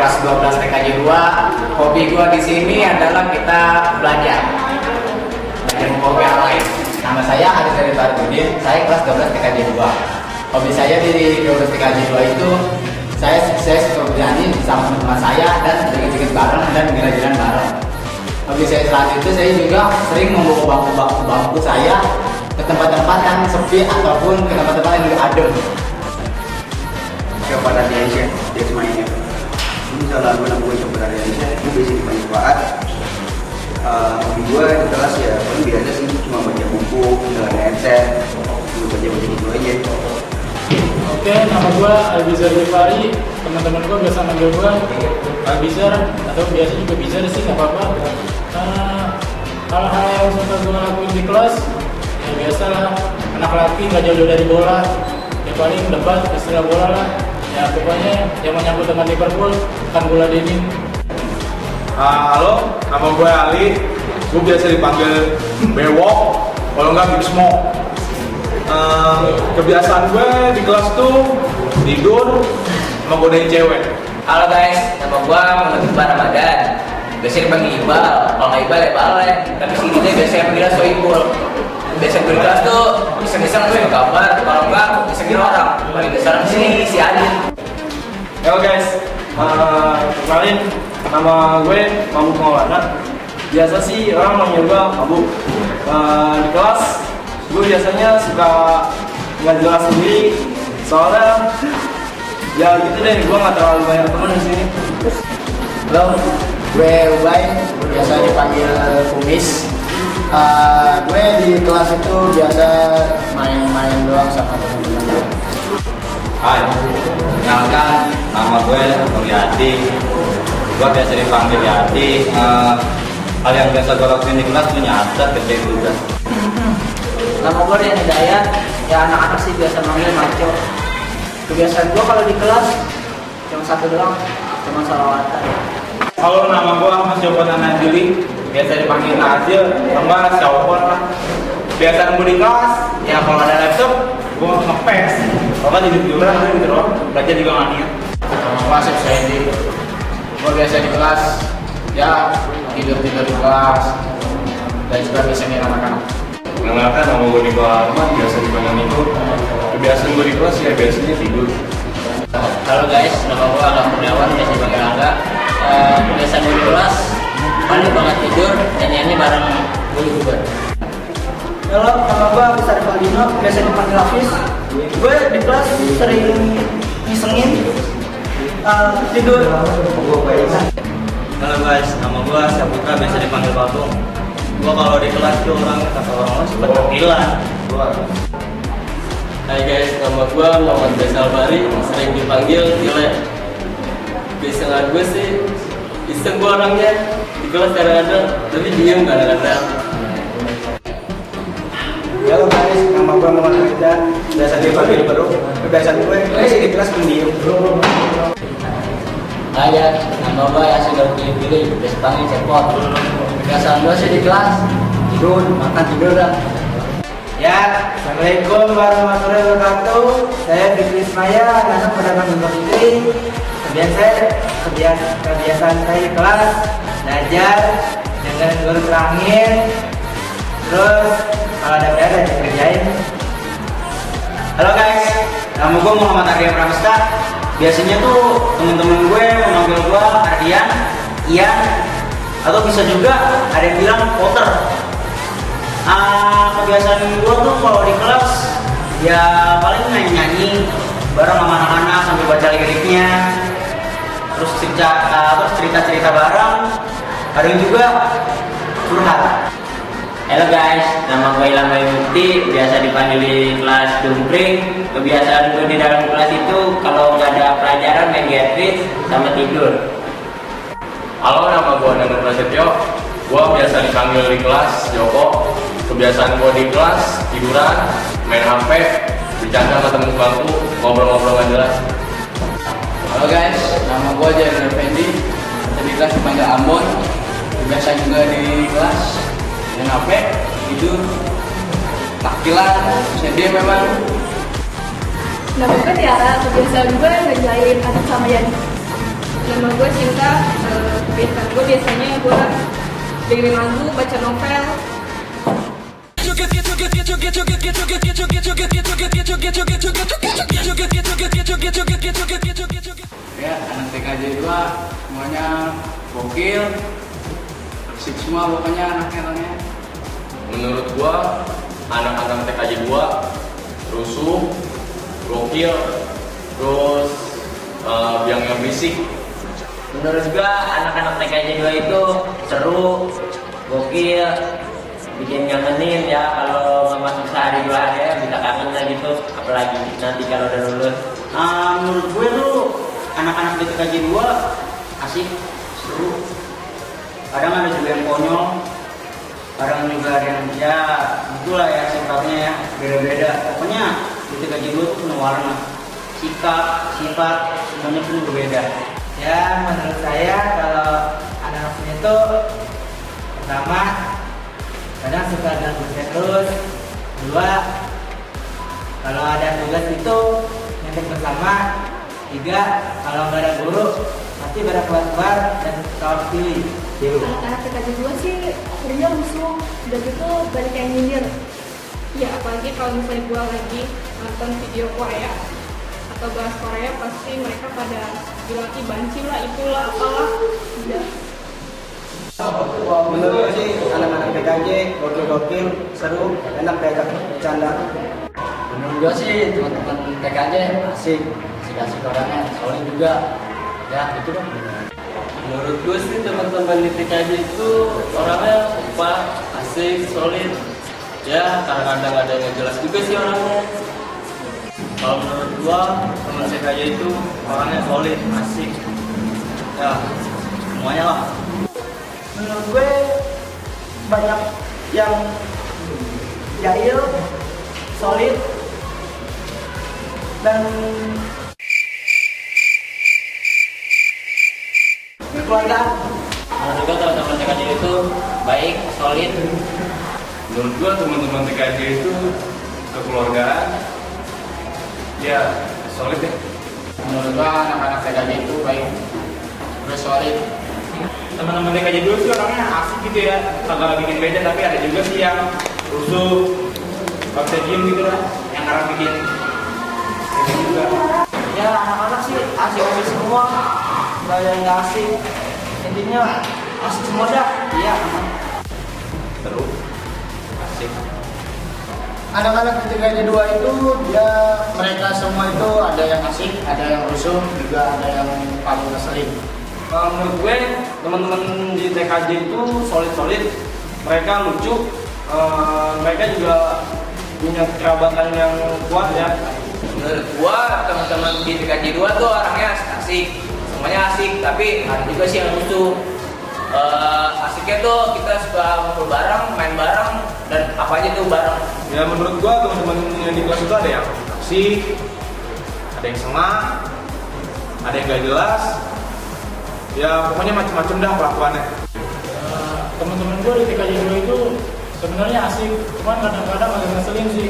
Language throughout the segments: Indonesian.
kelas 12 TKJ 2. Hobi gue di sini adalah kita belajar hobi yang lain. Nama saya Aris dari Tarudin, saya kelas 12 TKJ 2. Hobi saya di 12 TKJ 2 itu saya suka bernyanyi sama teman-teman saya dan bikin bareng dan jalan-jalan bareng. Hobi saya selanjutnya saya juga sering membawa bangku saya ke tempat-tempat yang sepi ataupun ke tempat-tempat yang lebih adem. Kepada Diansyah, dia semuanya. Misalnya gue coba dari Diansyah, gue biasanya dimanfaat. Hobi gue di kelas ya, paling biasa sih cuma baca buku, dengan headset, gue baca gitu aja. Oke, nama gue Albizar Rifari. Teman-teman gue biasa manggil gue Albizar atau biasa juga Bizar sih, nggak apa-apa. Hal-hal yang suka gue lakuin di kelas, ya biasalah anak laki nggak jauh dari bola. Ya paling debat istilah bola lah. Ya pokoknya yang menyangkut dengan Liverpool kan bola denim. Halo, nama gue Ali. Gue biasa dipanggil Bewok, kalau nggak Big Smoke. Kebiasaan gue di kelas tuh tidur sama godain cewek. Halo guys, nama gue Muhammad Iqbal Ramadan. Biasanya dipanggil Iqbal, kalau nggak Iqbal ya Bale. Tapi sini dia biasanya panggilnya Soibul. Biasa di kelas tuh iseng-iseng gue gambar, kalau nggak isengin orang. Paling besar di sini si Adin. Halo guys, kenalin nama gue Mabuk Maulana. Biasa sih orang manggil gue Mabuk. Di kelas gue biasanya suka nggak jelas sendiri, soalnya ya gitu deh, gue nggak terlalu banyak teman di sini. Halo, gue Ubay, biasa dipanggil Kumis. Gue di kelas itu biasa main-main doang sama teman-teman. Hai, kenalkan nama gue Yati. Gue biasa dipanggil Yati. Hal yang biasa gue lakuin di kelas tuh nyatet, kerjain tugas. Nama gue Rian Hidayat, ya anak-anak sih biasa manggil Maco. Kebiasaan gue kalau di kelas cuma satu doang, cuma salawatan. Halo, nama gue Ahmad Jopatan Najili. Biasa dipanggil Najil, sama Syawpon lah. Biasaan gue di kelas, ya kalau ada laptop, gue nge-pes. Kalau nggak jadi tiduran, gue gitu doang. Belajar juga nggak niat. Wasip Sandy. Gue biasa di kelas, ya tidur-tidur di kelas. Dan juga bisa nih anak-anak. Kenalkan, nama gue Niko Ahmad, biasa dipanggil Niko. Kebiasaan gue di kelas ya biasanya tidur. Halo guys, nama gue Agam Kurniawan, biasa dipanggil Angga. Kebiasaan gue di kelas, paling banget tidur dan ini bareng gue juga. Halo, nama gue Agus Arif Aldino, biasa dipanggil Hafiz. Gue di kelas sering ngisengin tidur. Halo guys, nama gue Saputra, biasa dipanggil Patung. Gue kalau di kelas tuh kata orang suka terkilan. Hai guys, nama gue Muhammad Faisal Bari, sering dipanggil Tile. Biasanya gue sih iseng gue orangnya di kelas kadang-kadang, tapi diem kadang-kadang. Halo guys, nama gue Muhammad Rida. Biasa dipanggil Baru. Kebiasaan gue sih di kelas pendiam. Saya, nama gue ya sudah pilih-pilih, biasa panggil Cepot. Kebiasaan gue sih di kelas, tidur, makan tidur dah. Ya, Assalamualaikum warahmatullahi wabarakatuh. Saya Fikri Ismaya, anak pedagang Bumbu Fikri. Kebiasaan saya di kelas belajar, jangan guru terangin. Terus kalau ada PR dikerjain. Halo guys, nama gue Muhammad Ardian Pramesta. Biasanya tuh temen-temen gue memanggil gue Ardian, Ian, atau bisa juga ada yang bilang Potter. Kebiasaan gue tuh kalau di kelas ya paling nyanyi bareng sama anak-anak sambil baca liriknya, terus cerita-cerita bareng. Ada yang juga curhat. Halo guys, nama gue Ilham Bukti, biasa dipanggil di kelas Dumpring. Kebiasaan gue di dalam kelas itu kalau nggak ada pelajaran main Getris sama tidur. Halo, nama gue Danur Prasetyo. Gue biasa dipanggil di kelas Joko. Kebiasaan gue di kelas tiduran, main HP, bercanda sama temen bangku, ngobrol-ngobrol nggak jelas. Halo guys, nama gue Jair Effendi, di kelas dipanggil Ambon. Biasa juga di kelas main HP, tidur, takilan, sedih memang. Nama gue Tiara, kebiasaan gue ngerjain anak sama Yani. Nama gue Cinta. Kebiasaan gue biasanya gue dengerin lagu, baca novel. Ya, anak TKJ 2 semuanya gokil, asik semua pokoknya anaknya. Menurut gua anak-anak TKJ 2 rusuh, gokil, terus biangnya berisik. Menurut gua anak-anak TKJ 2 itu seru, gokil, bikin ngangenin ya. Kalau nggak masuk sehari 2 hari ya bisa kangen lah gitu, apalagi nanti kalau udah lulus. Menurut gue tuh anak-anak di TKJ 2 asik, seru. Kadang ada juga yang konyol, kadang juga ada yang ya itulah ya sifatnya ya beda-beda. Pokoknya di TKJ 2 tuh penuh warna, sikap, sifat semuanya pun berbeda. Ya, menurut saya kalau anak-anaknya itu pertama kadang suka ganggu terus. Kedua, kalau ada tugas itu nyontek bersama. Tiga, kalau nggak ada guru pasti berkebar dan ketawa pilih. Anak-anak TKJ 2 sih sebenarnya rusuh, udah gitu banyak yang nyindir. Ya apalagi kalau misalnya gue lagi nonton video Korea atau bahas Korea, pasti mereka pada bilang ih banci lah, itulah, apalah. Udah. Menurut gue sih anak-anak TKJ gokil-gokil, seru, enak diajak bercanda. Menurut gue sih teman-teman TKJ asik orangnya, solid juga. Ya gitu dong. Menurut gue sih teman-teman di TKJ itu orangnya kompak, asik, solid. Ya kadang-kadang ada yang jelas juga sih orangnya. Kalau menurut gua teman TKJ itu orangnya solid, asik. Ya semuanya lah. Menurut gue banyak yang jahil, solid, dan berkeluargaan. Menurut gue teman-teman TKJ itu baik, solid. Menurut gua teman-teman TKJ itu kekeluargaan. Ya solid deh. Menurut gue anak-anak TKJ itu baik, terus solid. Teman-teman TKJ dulu sih orangnya asik gitu ya, kagak bikin beda, tapi ada juga sih yang rusuh, gak bisa diem gitu lah, yang kadang bikin ini juga. Ya anak-anak sih asik-asik semua, nggak ada yang nggak asik. Intinya asik semua dah. Iya. Seru, asik. Anak-anak di TKJ 2 itu ya mereka semua itu ada yang asik, ada yang rusuh, juga ada yang paling ngeselin. Menurut gue teman-teman di TKJ itu solid-solid, mereka lucu, mereka juga punya kerabatan yang kuat ya. Menurut gua teman-teman di TKJ 2 tuh orangnya asik, semuanya asik, tapi ada juga sih yang lucu. Asiknya tuh kita suka ngumpul bareng, main bareng, dan apa aja tuh bareng. Ya menurut gua teman-teman yang di kelas itu ada yang asik, ada yang sengak, ada yang gak jelas. Ya pokoknya macam-macam dah kelakuannya. Teman-teman gue di TKJ 2 itu sebenarnya asik, cuman kadang-kadang agak ngeselin sih.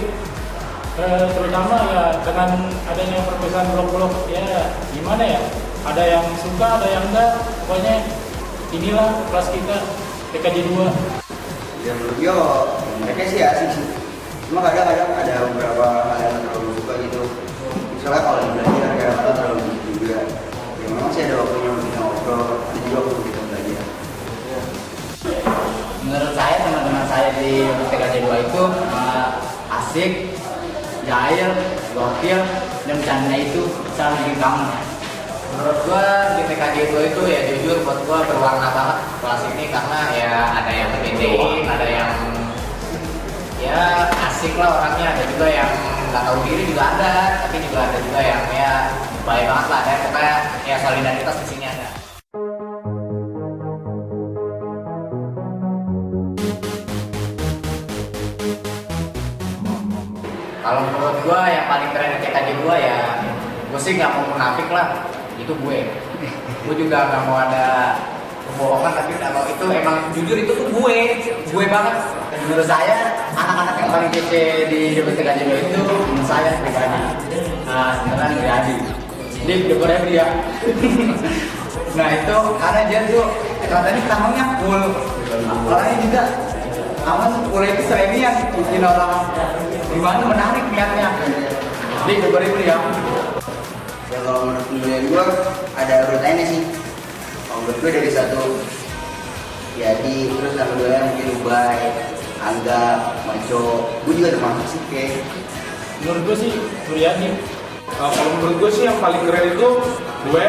Terutama ya dengan adanya perpisahan blok-blok, ya gimana ya, ada yang suka, ada yang enggak, pokoknya inilah kelas kita TKJ 2. Ya menurut gue mereka sih asik sih. Cuma kadang-kadang ada beberapa hal yang terlalu suka gitu. Misalnya kalau belajar kadang-kadang terlalu gitu juga. Ya memang sih ada waktunya untuk ngobrol, ada juga waktu kita belajar. Menurut saya teman-teman saya di TKJ 2 itu asik, jahil, gokil, dan bercanda itu selalu bikin kangen. Menurut gua di TKJ 2 itu ya jujur buat gua berwarna banget kelas ini, karena ya ada yang berdein, ada yang ya asik lah orangnya, ada juga yang nggak tahu diri juga ada, tapi juga ada juga yang ya baik banget lah, ada pokoknya ya solidaritas di sini ada. Kalau menurut gue yang paling keren di TKJ 2 ya, gue sih nggak mau munafik lah, itu gue juga nggak mau ada kebohongan, tapi kalau itu emang jujur itu tuh gue banget. Dan menurut saya anak-anak yang paling kece di TKJ 2 itu menurut saya pribadi, sebenarnya Riyadi. Jadi dekornya dia. Nah itu karena dia tuh katanya tamunya full. Orangnya juga aman full itu yang bikin orang gimana menarik lihatnya. Jadi coba itu ya. Ya kalau menurut penilaian gue ada urutannya sih. Kalau menurut gue dari satu jadi terus sama dua mungkin Ubay, Angga, Maco, gue juga termasuk sih kayak. Menurut gue sih Suryadi. Kalau menurut gue sih yang paling keren itu gue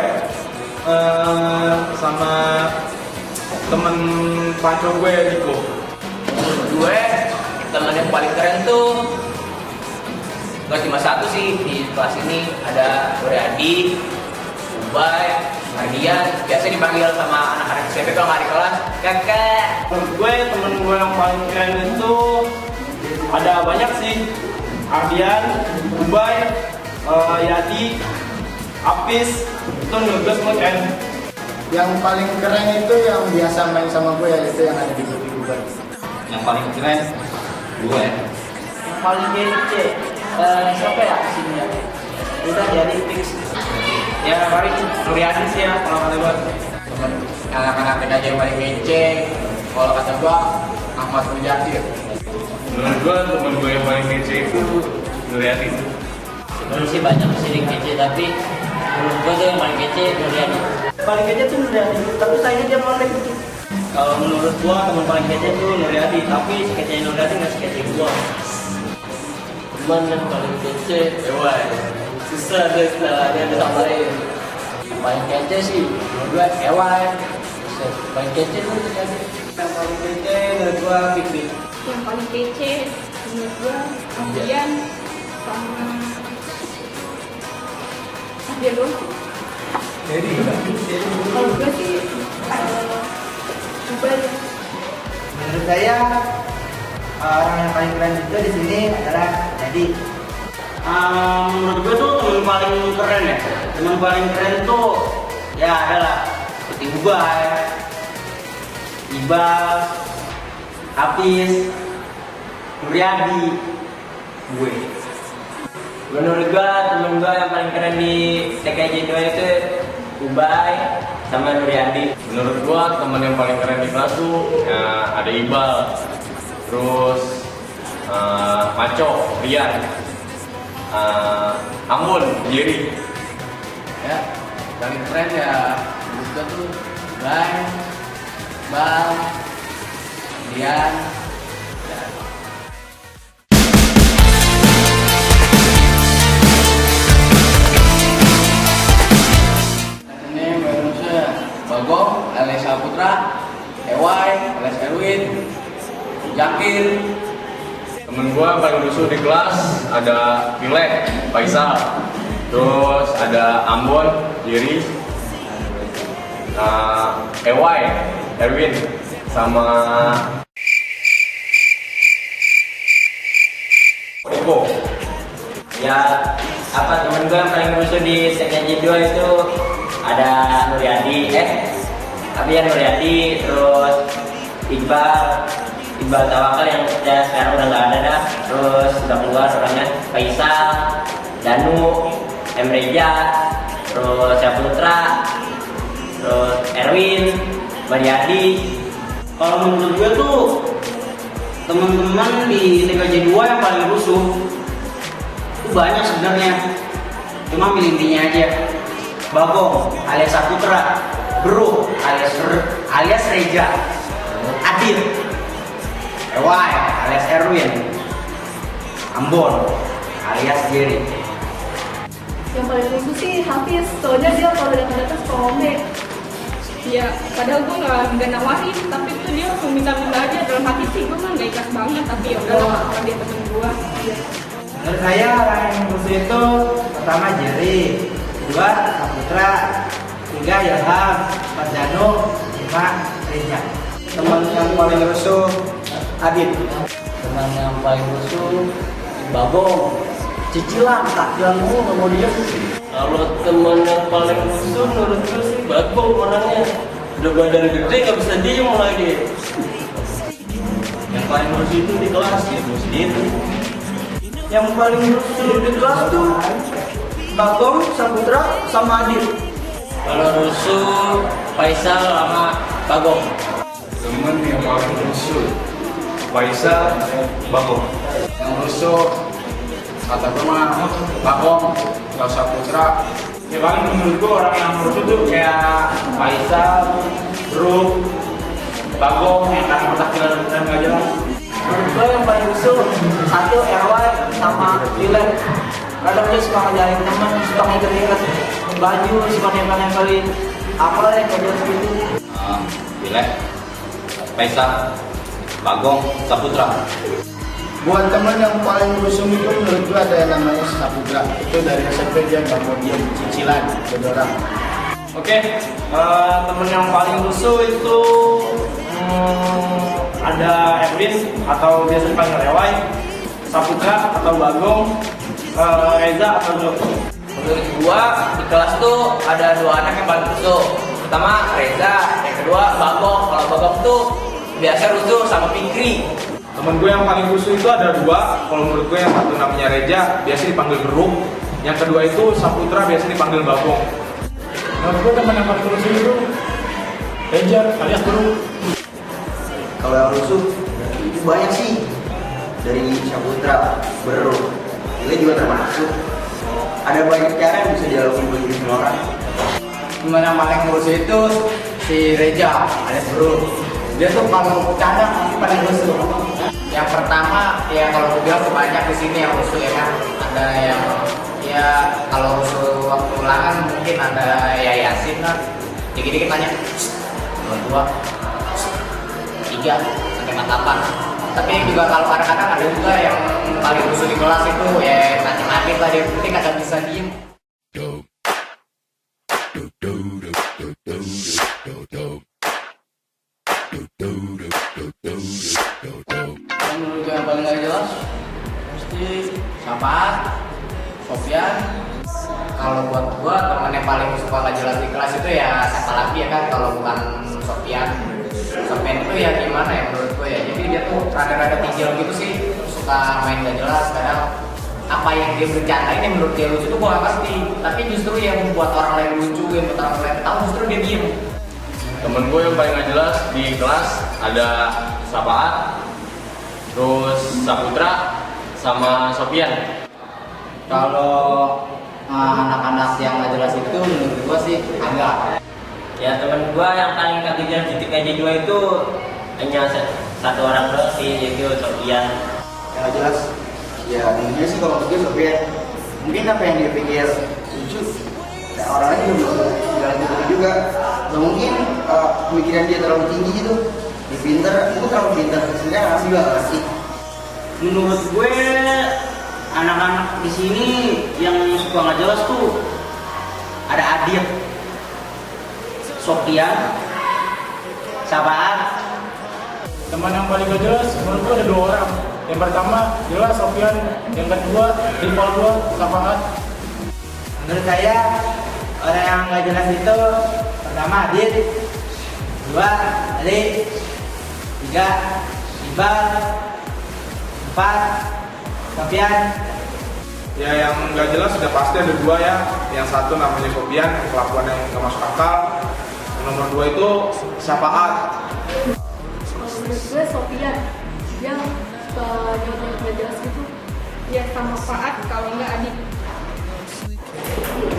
sama temen panco gue Niko. Menurut gue teman yang paling keren tuh gak cuma satu sih di kelas ini, ada Suryadi, Ubay, Mardian. Biasa dipanggil sama anak-anak SMP kalau nggak di kelas kakak. Menurut gue temen gue yang paling keren itu ada banyak sih. Ardian, Ubay, Yadi, Apis, itu menurut gue semua keren. Yang paling keren itu yang biasa main sama gue itu yang ada di grup gue. Yang paling keren gue. Yang paling kece siapa ya di sini ya? Udah jadi fix. Ya paling Suryadi sih ya kalau kata gue. Temen anak-anak TKJ yang paling kece kalau kata gue Ahmad Mujahid. Menurut gue temen gue yang paling kece itu Nuryati. Sebenarnya sih banyak sih yang kece, tapi menurut gue tuh yang paling kece Suryadi. Paling kece tuh Nuryadi, tapi sayangnya dia molek. Kalau menurut gua teman paling kece tuh Nuryadi, tapi kece Nuryadi nggak sekece gua. Teman yang paling kece, Ewan. Susah deh setelah dia disampaikan. Yang paling kece sih menurut gue Ewan. Paling kece tuh Suryadi. Yang paling kece menurut gua Fikri. Yang paling kece menurut gue Adrian sama Adrian dulu. Kalau gue sih Ubay. Menurut saya orang yang paling keren itu di sini adalah jadi Menurut gue tuh teman paling keren ya. Teman paling keren tuh ya adalah seperti Ubay, Ibal, Apis, Nuryadi, gue. Menurut gue temen gue yang paling keren di TKJ 2 itu Ubay sama Nuryadi. Menurut gue temen yang paling keren di kelas tuh ya, ada Ibal, terus Maco, Rian, Ambon, Jerry. Ya, paling keren ya menurut gue tuh Ubay, Bal, Dian. Ini manusia Bagong alias Saputra, Ewai alias Erwin, Jakir. Temen gue paling lusuh di kelas ada Pilek, Faisal, terus ada Ambon, Jerry, Ewai, Erwin, sama Eko. Ya, apa temen gue yang paling rusuh di TKJ 2 itu ada Nuryadi, Nuryadi, terus Iqbal Tawakal yang ya sekarang udah nggak ada dah, terus udah keluar orangnya, Faisal, Danu, Emreja, terus Saputra, terus Erwin, Mariadi. Kalau menurut gue tuh teman-teman di TKJ 2 yang paling rusuh itu banyak sebenarnya, cuma milih-milihnya aja. Bagong alias Saputra, Bro alias Reja, Adit, Ewai alias Erwin, Ambon alias Jerry. Yang paling rusuh sih Hafiz, soalnya dia kalau datang-datang suka ngombe. Ya, padahal gue nggak nawarin, tapi itu dia langsung minta-minta aja. Dalam hati sih gue nggak ikhlas banget, tapi ya udahlah karena dia temen gue. Ya. menurut saya orang yang khusus itu pertama Jerry, kedua Saputra, tiga Ilham, empat Danu, lima Reja. Teman yang paling rusuh Adit. Teman yang paling rusuh Bagong. Cicilan, takjilan mulu nggak mau diem. Kalau teman yang paling rusuh menurut gue sih Bagong orangnya. Udah badan gede nggak bisa diem lagi. Yang paling rusuh itu di kelas ya gue sendiri. Yang paling rusuh di kelas tuh Bagong, Saputra, sama Adit. Kalau rusuh Faisal sama Bagong. Temen yang paling rusuh Faisal, Bagong. Yang rusuh kata gue mah Bagong, gak usah Putra. Ya paling menurut gue orang yang rusuh tuh kayak Faisal, Bro, Bagong yang kadang petakilan dan nggak jelas. Menurut gue yang paling rusuh satu Erwan sama Dylan. Kadang dia suka ngajarin temen, suka ngikat-ngikat baju, suka nempel-nempelin apa yang gak jelas gitu. Pilih Faisal, Bagong, Saputra. Buat temen yang paling rusuh itu menurut gue ada yang namanya Saputra. Itu dari SMP dia gak mau diem, cicilan, jadi orang. Oke, temen yang paling rusuh itu ada Erwin atau biasa dipanggil Rewai, Saputra atau Bagong, Reza atau Jo. Menurut gua di kelas tuh ada dua anak yang paling rusuh. Pertama Reza, yang kedua Bagong. Kalau Bagong tuh biasa rusuh sama Fikri. Temen gue yang paling rusuh itu ada dua. Kalau menurut gue yang satu namanya Reza, biasa dipanggil Geruk. Yang kedua itu Saputra, biasa dipanggil Bagong. Menurut gue teman yang paling rusuh itu Reza alias Bro. Kalau yang rusuh itu banyak sih, dari Saputra, Bro, ini juga termasuk. Ada banyak cara yang bisa dilakukan bagi semua orang. Temen yang paling rusuh itu si Reza alias Bro. Dia tuh kalau bercanda pasti paling rusuh. Yang pertama ya kalau gue bilang banyak di sini yang rusuh ya kan. Ada yang ya kalau rusuh waktu ulangan mungkin ada ya Yasin lah. Dikit-dikit tanya, dua, tiga, sampai matapan. Tapi juga kalau kadang-kadang ada juga yang paling rusuh di kelas itu ya macam-macam lah, dia penting kadang bisa diem. Menurut gue yang paling gak jelas mesti Sapaat, Sofyan. Kalau buat gua teman yang paling suka nggak jelas di kelas itu ya siapa lagi ya kan kalau bukan Sofyan. Sofyan itu ya gimana ya menurut gua ya. Jadi dia tuh rada-rada tinggal gitu sih, suka main gak jelas. Kadang apa yang dia bercandain yang menurut dia lucu itu gua nggak ngerti. Tapi justru yang membuat orang lain lucu, yang membuat orang lain tahu justru dia diem. Temen gue yang paling gak jelas di kelas ada Sapaat, terus Saputra, sama Sofyan. Kalau anak-anak yang nggak jelas itu menurut gua sih agak. Ya teman gua yang paling gak jelas di TKJ 2 itu hanya satu orang doang sih, yaitu Sofyan. Yang jelas, ya intinya sih kalau pikir Sofyan, mungkin apa yang dia pikir lucu, ya orang lain juga nggak gitu juga. Nah, mungkin pemikiran dia terlalu tinggi gitu, dia pinter, itu terlalu pinter. Sebenarnya orang juga nggak sih. Menurut gue anak-anak di sini yang suka nggak jelas tuh ada Adit, Sofyan, Sapaat. Teman yang paling gak jelas menurut gue ada dua orang. Yang pertama jelas Sofyan, yang kedua rival gue Sapaat. Menurut saya orang yang nggak jelas itu pertama Adit, dua Ali, tiga Iqbal, empat Sofyan. Ya yang nggak jelas sudah pasti ada dua ya. Yang satu namanya Sofyan, kelakuan yang nggak masuk akal. Yang nomor dua itu Sapaat. Menurut gue Sofyan, dia jawab-jawab gak jelas gitu. Ya sama Faat kalau nggak Adik.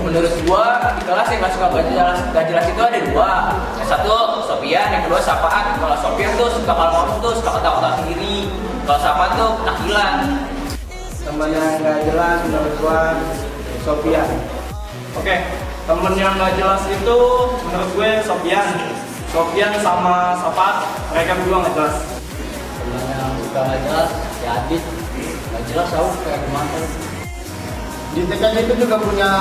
Menurut gua di kelas yang gak suka gak jelas itu ada dua. Yang satu Sofyan, yang kedua Sapaat. Kalau Sofyan tuh suka kalau ngomong tuh suka ketawa sendiri. Kalau Sapaat tuh takilan. Teman yang nggak jelas menurut gua Sofyan. Oke, temen yang nggak jelas itu menurut gue Sofyan. Sofyan sama Sapaat, mereka berdua nggak jelas. Temen yang suka gak jelas si Adit. Gak jelas tau kayak gimana. Di TKJ itu juga punya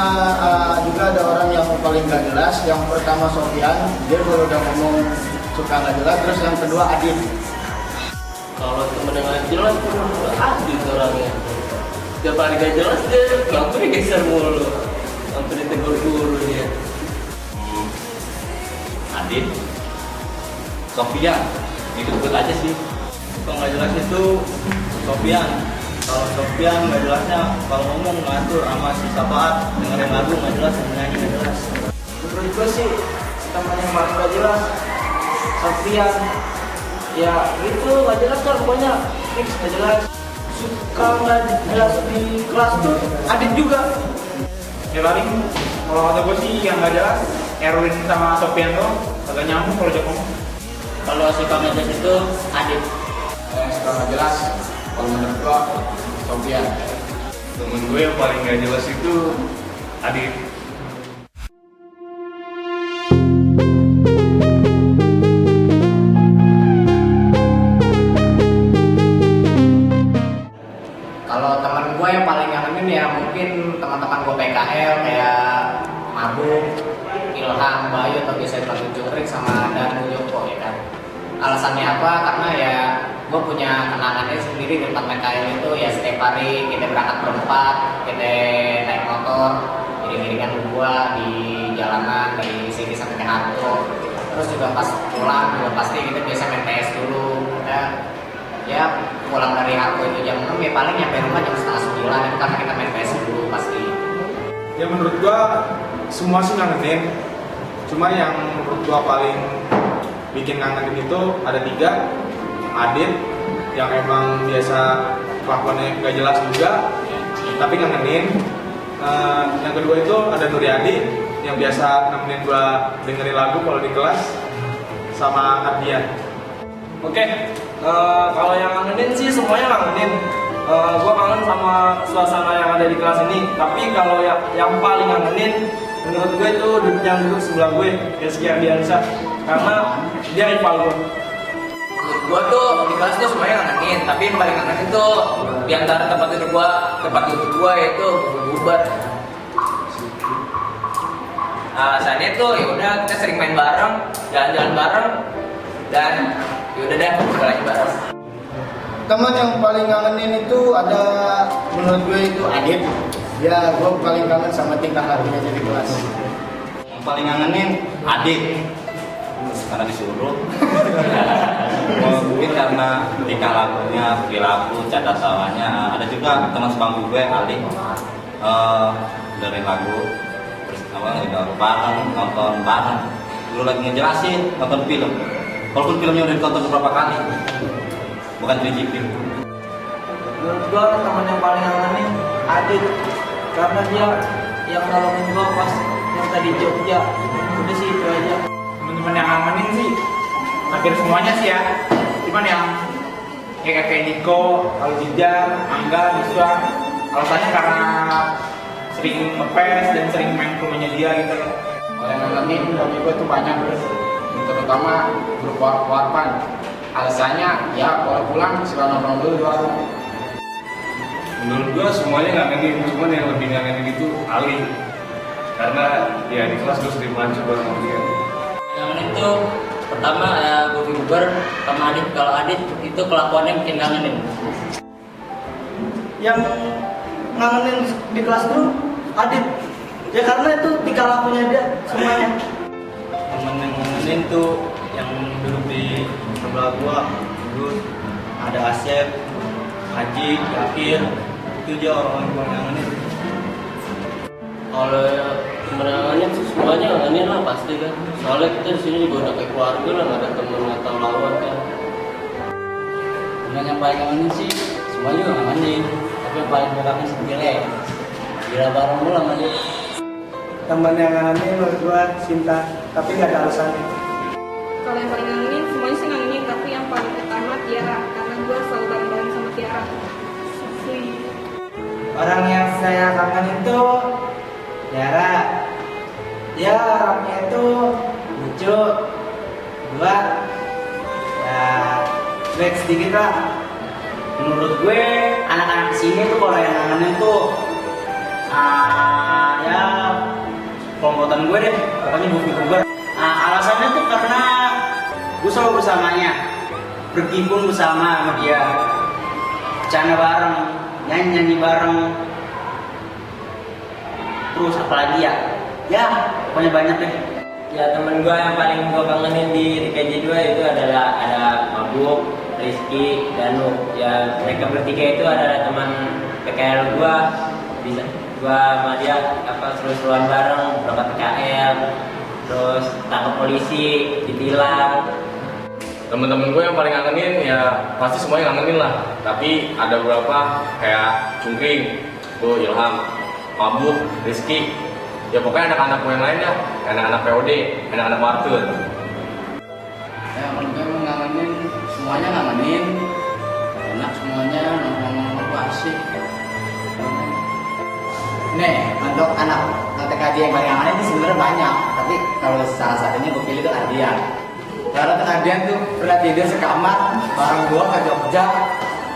juga ada orang yang paling gak jelas. Yang pertama Sofyan, dia baru udah ngomong suka gak jelas. Terus yang kedua Adit. Kalau temen yang gak jelas tuh Adit orangnya. Dia paling gak jelas dia langsung digeser mulu. Langsung ditegur guru dia. Adit, Sofyan, ikut aja sih. Kalau nggak jelas itu Sofyan. Kalau Sofyan nggak jelasnya kalau ngomong ngatur sama si Sapaat, dengerin lagu nggak jelas, nyanyi nggak jelas. menurut gue sih teman yang paling gak jelas Sofian. Ya gitu gak jelas kan pokoknya, fix gak jelas. Suka gak jelas di kelas tuh Adit juga. Ya paling kalau kata gue sih yang nggak jelas Erwin sama Sofian tuh agak nyambung kalau Joko. Kalau suka gak jelas itu Adit. Yang suka nggak jelas, kalau menurut gua Sofian. Temen gue yang paling gak jelas itu Adit. Kalau teman gue yang paling ngangenin ya mungkin teman-teman gue PKL kayak Mabuk, Ilham, Bayu atau biasa dipanggil Jokrik sama Danu Joko ya kan. Alasannya apa? Karena ya gue punya kenangannya sendiri di tempat PKL itu ya setiap hari kita berangkat berempat, kita naik motor, iring-iringan gue di jalanan dari sini sampai ke Harto. Terus juga pas pulang juga pasti kita biasa main PS dulu. Ya pulang dari Harto itu jam 6 ya paling nyampe rumah jam setengah 9 itu karena kita main PS dulu pasti. Ya menurut gua semua sih ngangenin. Cuma yang menurut gua paling bikin ngangenin itu ada 3. Adit yang emang biasa kelakuannya gak jelas juga, tapi ngangenin. Yang kedua itu ada Nuryadi yang biasa nemenin gua dengerin lagu kalau di kelas, sama Ardian. Oke, kalau yang ngangenin sih semuanya ngangenin. Gue kangen sama suasana yang ada di kelas ini. Tapi kalau yang paling ngangenin menurut gue itu yang duduk sebelah gue, Rizky Ardiansa, karena dia rival gue. Menurut gua tuh di kelas tuh semuanya ngangenin, tapi yang paling ngangenin tuh di antara tempat duduk gua yaitu bubar. Alasannya tuh ya udah kita sering main bareng, jalan-jalan bareng, dan yaudah deh balik bareng. Teman yang paling ngangenin itu ada, menurut gue itu Adit. Ya, gue paling kangen sama tingkah lakunya jadi kelas. Yang paling ngangenin Adit, karena disuruh. Mungkin karena tingkah lakunya, perilaku, cara tawanya. Ada juga teman sebangku gue Ali, dengerin lagu, terus nonton bareng, nonton bareng. Dulu lagi ngejelasin nonton film. Walaupun filmnya udah ditonton beberapa kali, bukan 3GP. Menurut gua teman yang paling ngangenin Adit, karena dia yang nolongin gua pas yang tadi Jogja. Udah sih itu aja. Teman-teman yang ngangenin sih hampir semuanya sih ya. Cuman yang kayak Niko, Aljija, Angga, Niswa, alasannya karena sering ngepes dan sering main ke rumahnya dia gitu. Kalau yang ngangenin bagi gue tuh banyak, terutama grup warpan. Alasannya ya kalau pulang suka nongkrong dulu di warung. Menurut gue semuanya ngangenin, cuman yang lebih ngangenin itu Ali, karena ya di kelas gue sering mancung bareng sama dia. Ngangenin tuh pertama ya Gopi Bubar sama Adit. Kalau Adit itu kelakuannya bikin ngangenin. Yang ngangenin di kelas tuh Adit. Ya karena itu tingkah lakunya dia semuanya. Temen yang ngangenin tuh yang duduk di sebelah gua, terus ada Asep, Haji, Yakir, itu aja orang-orang gua ngangenin. Kalau temen yang ngangenin sih semuanya ngangenin lah pasti kan. Soalnya kita di sini juga udah kayak keluarga lah, nggak ada temen atau lawan kan. Temen yang paling ngangenin sih semuanya juga ngangenin, tapi yang paling ngangenin sih gila bareng mulu sama dia. Teman yang ngangenin menurut gue Sinta, tapi nggak ada alasannya. Kalau yang paling ngangenin, semuanya sih ngangenin, tapi yang paling utama Tiara, karena gue selalu bareng-bareng sama Tiara. Sweet. Orang yang saya kangen itu Tiara. Dia orangnya itu lucu. 2 ya baik sedikit lah. Menurut gue anak-anak sini tuh kalau yang ngangenin tuh ya kelompokan gue deh, pokoknya Gopi Bubar. Alasannya tuh karena gue selalu bersamanya, pergi pun bersama sama dia, bercanda bareng, nyanyi bareng, terus apalagi ya pokoknya banyak deh. Ya temen gue yang paling gue kangenin di TKJ 2 itu adalah ada Mabuk, Rizky, Danu. Ya mereka bertiga itu adalah teman PKL gue. Bisa gua sama dia seru-seruan bareng, berangkat PKL, terus tangkap polisi, ditilang. Temen-temen gue yang paling ngangenin ya pasti semuanya ngangenin lah. Tapi ada beberapa kayak Cungkring, tuh Ilham, Mabuk, Rizky. Ya pokoknya anak-anak gue yang lain ya, anak-anak POD, anak-anak Martul. Ya kalau gue emang ngangenin, semuanya ngangenin. Enak semuanya, nongkrong-nongkrong asik. Nih, untuk anak TKJ yang paling aman itu sebenarnya banyak, tapi kalau salah satunya gue pilih itu Ardian. Karena tuh Ardian tuh pernah tidur sekamar bareng gue ke Jogja,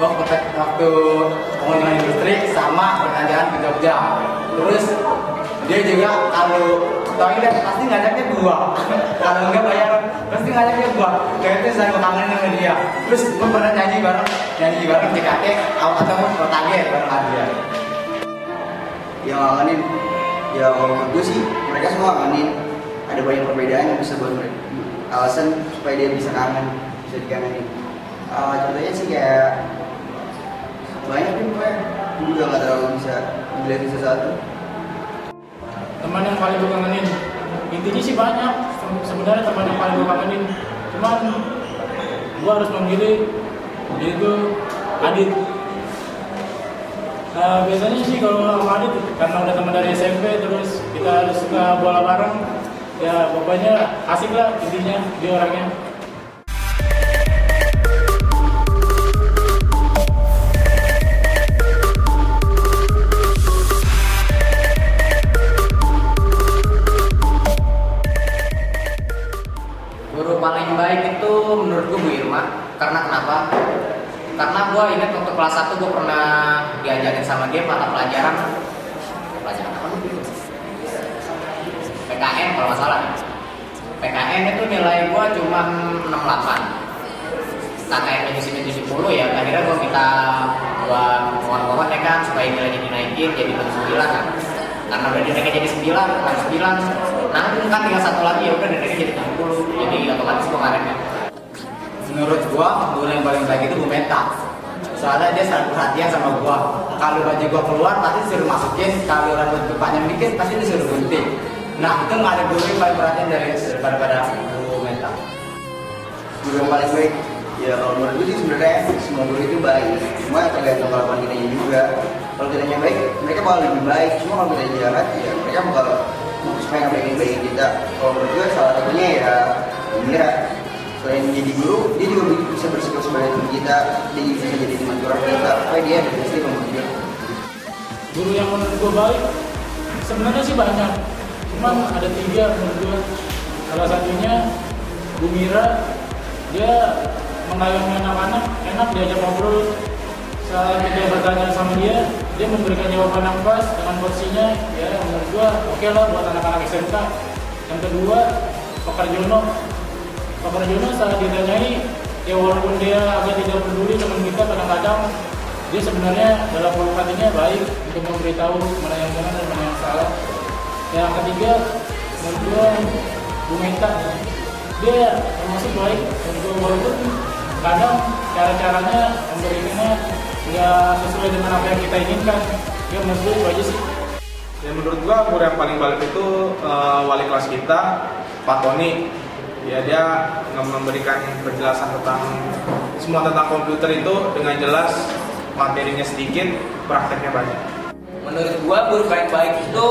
waktu pengunjungan industri sama jalan ke Jogja. Terus dia juga kalau toilet pasti ngajaknya gue, kalau enggak bayar pasti ngajaknya gue. Kayak itu saya kangen sama dia. Terus gue pernah nyanyi bareng TKT atau Protage bareng Ardian. Yang ngangenin, ya kalau menurut gue sih mereka semua ngangenin. Ada banyak perbedaan yang bisa buat mereka alasan supaya dia bisa kangen, bisa dikangenin. Contohnya sih kayak banyak nih gue juga nggak terlalu bisa ngeliatin sesuatu. Teman yang paling gue kangenin, intinya sih banyak sebenarnya teman yang paling gue kangenin, cuman gue harus memilih, yaitu Adit. Biasanya sih kalau sama Adit karena udah teman dari SMP, terus kita suka bola bareng, ya pokoknya asik lah intinya dia orangnya. Guru paling baik itu menurut gue Bu Irma. Karena kenapa? Karena gue ingat waktu kelas 1 gue pernah diajarin sama dia mata pelajaran apa tuh? PKN kalau nggak salah. PKN itu nilai gue cuma 68. KKN di sini 70 ya. Akhirnya gue minta mohon ya kan supaya nilainya dinaikin jadi 9 kan. Karena udah dinaikin jadi 9, nanggung kan tinggal satu lagi ya udah dinaikin jadi 70. Jadi otomatis kemarin ya. Menurut gua guru yang paling baik itu Bu Meta. Soalnya dia selalu perhatian sama gua. Kalau baju gua keluar pasti disuruh masukin, kalau rambut depannya dikit pasti disuruh gunting. Nah itu nggak ada guru yang paling perhatian daripada Bu Meta. Guru yang paling baik, ya kalau menurut gue sih sebenarnya semua guru itu baik. Cuma tergantung kelakuan kitanya juga. Kalau kitanya baik, mereka bakal lebih baik. Cuma kalau kita jahat, ya mereka bakal supaya ngebaikin kita. Kalau menurut gue salah satunya ya Mira. Selain menjadi guru, dia juga bisa bersikap sebagai teman kita, dia bisa jadi teman curhat kita, supaya dia berhasil membantu. Guru yang menurut gue baik sebenarnya sih banyak, cuman ada 3 menurut gue. Salah satunya Bu Mira, dia mengayomi anak-anak, enak diajak ngobrol. Saat kita bertanya sama dia memberikan jawaban yang pas dengan porsinya, ya menurut gue oke lah buat anak-anak SMK. Yang kedua, Pak Karjono saat ditanyai, ya walaupun dia agak tidak peduli teman kita, kadang-kadang dia sebenarnya dalam pola hatinya baik untuk memberitahu mana yang benar dan mana yang salah. Yang ketiga, menurut gue Bu Meta, dia termasuk baik untuk walaupun kadang cara-caranya memberikannya nggak sesuai dengan apa yang kita inginkan. Ya menurut gue itu aja sih. Ya menurut gua guru yang paling baik itu wali kelas kita, Pak Tony. Ya dia memberikan penjelasan semua tentang komputer itu dengan jelas, materinya sedikit, prakteknya banyak. Menurut gua guru paling baik itu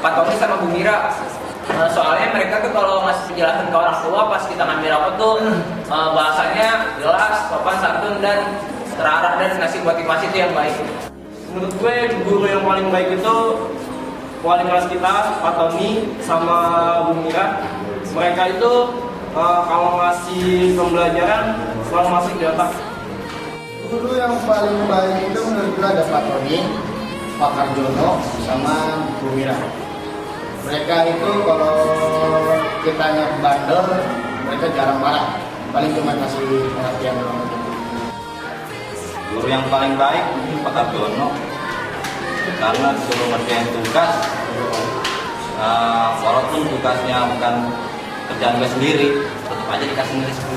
Pak Tommy sama Bu Mira. Soalnya mereka tuh kalau ngasih penjelasan ke orang tua pas kita ngambil rapot tuh bahasanya jelas, sopan santun dan terarah dan ngasih motivasi itu yang baik. Menurut gue guru yang paling baik itu wali kelas kita, Pak Tommy sama Bu Mira. Mereka itu kalau ngasih pembelajaran selalu masuk di otak. Guru yang paling baik itu menurut gue ada Pak Tony, Pak Karjono, sama Bu Mira. Mereka itu kalau kita bandel, mereka jarang marah. Paling cuma kasih perhatian doang. Guru yang paling baik mungkin Pak Karjono, karena disuruh ngerjain tugas, walaupun tugasnya bukan kerjaan gue sendiri, tetap aja dikasih nilai 10.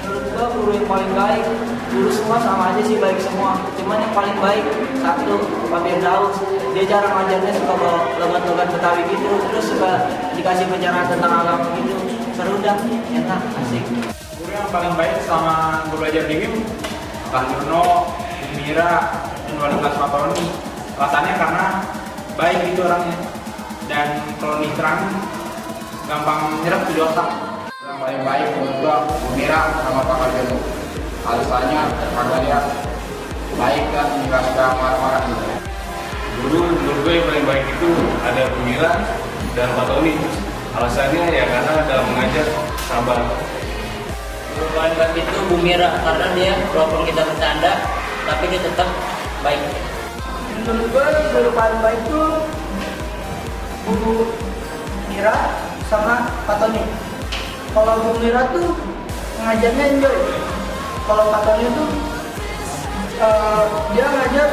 Menurut gua guru yang paling baik Guru semua sama aja sih, baik semua. Cuman yang paling baik satu, Pak Firdaus. Dia cara ngajarnya suka bawa logat-logat Betawi gitu, terus suka dikasih pencerahan tentang agama gitu. Seru dah, enak, asik. Guru yang paling baik sama gue belajar di WIM, Pak Jono, Mira, dan wali kelas Pak Tony. Alasannya karena baik gitu orangnya, dan kalau diterangin gampang nyerap di otak. Yang paling baik menurut gua Bu Mira sama Pak Jono. Alasannya karena dia baik kan, nggak suka marah-marah gitu. Guru menurut gue yang paling baik itu ada Bu Mira dan Pak Tony. Alasannya ya karena dalam mengajar sabar. Guru paling baik itu Bu Mira, karena dia walaupun kita bercanda, tapi dia tetap baik. Menurut gue guru paling baik itu Bu Mira sama Pak Tony. Kalau Bu Mira tuh ngajarnya enjoy. Kalau Pak Tony tuh dia ngajar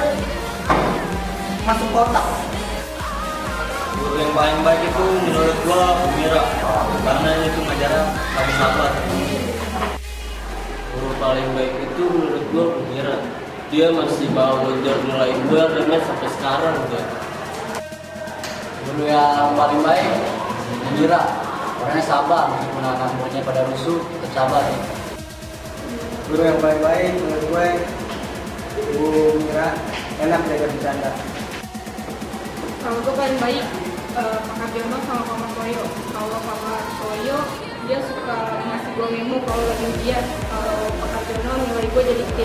masuk kotak. Guru yang paling baik itu menurut gua Bu Mira, karena itu ngajarnya paling sabar. Guru paling baik itu menurut gua Bu Mira. Dia masih bawa belajar nilai gua dan sampai sekarang gitu. Guru yang paling baik Bu Mira, orangnya sabar, meskipun anak muridnya pada rusuh, tetap sabar. Guru yang paling baik menurut gue Bu Mira, enak belajar bercanda. Kalau gue paling baik Pak Karjono sama Pak Martoyo. Kalau Pak Martoyo dia suka ngasih gue memo kalau lagi ujian. Kalau Pak Karjono nilai gue jadi D.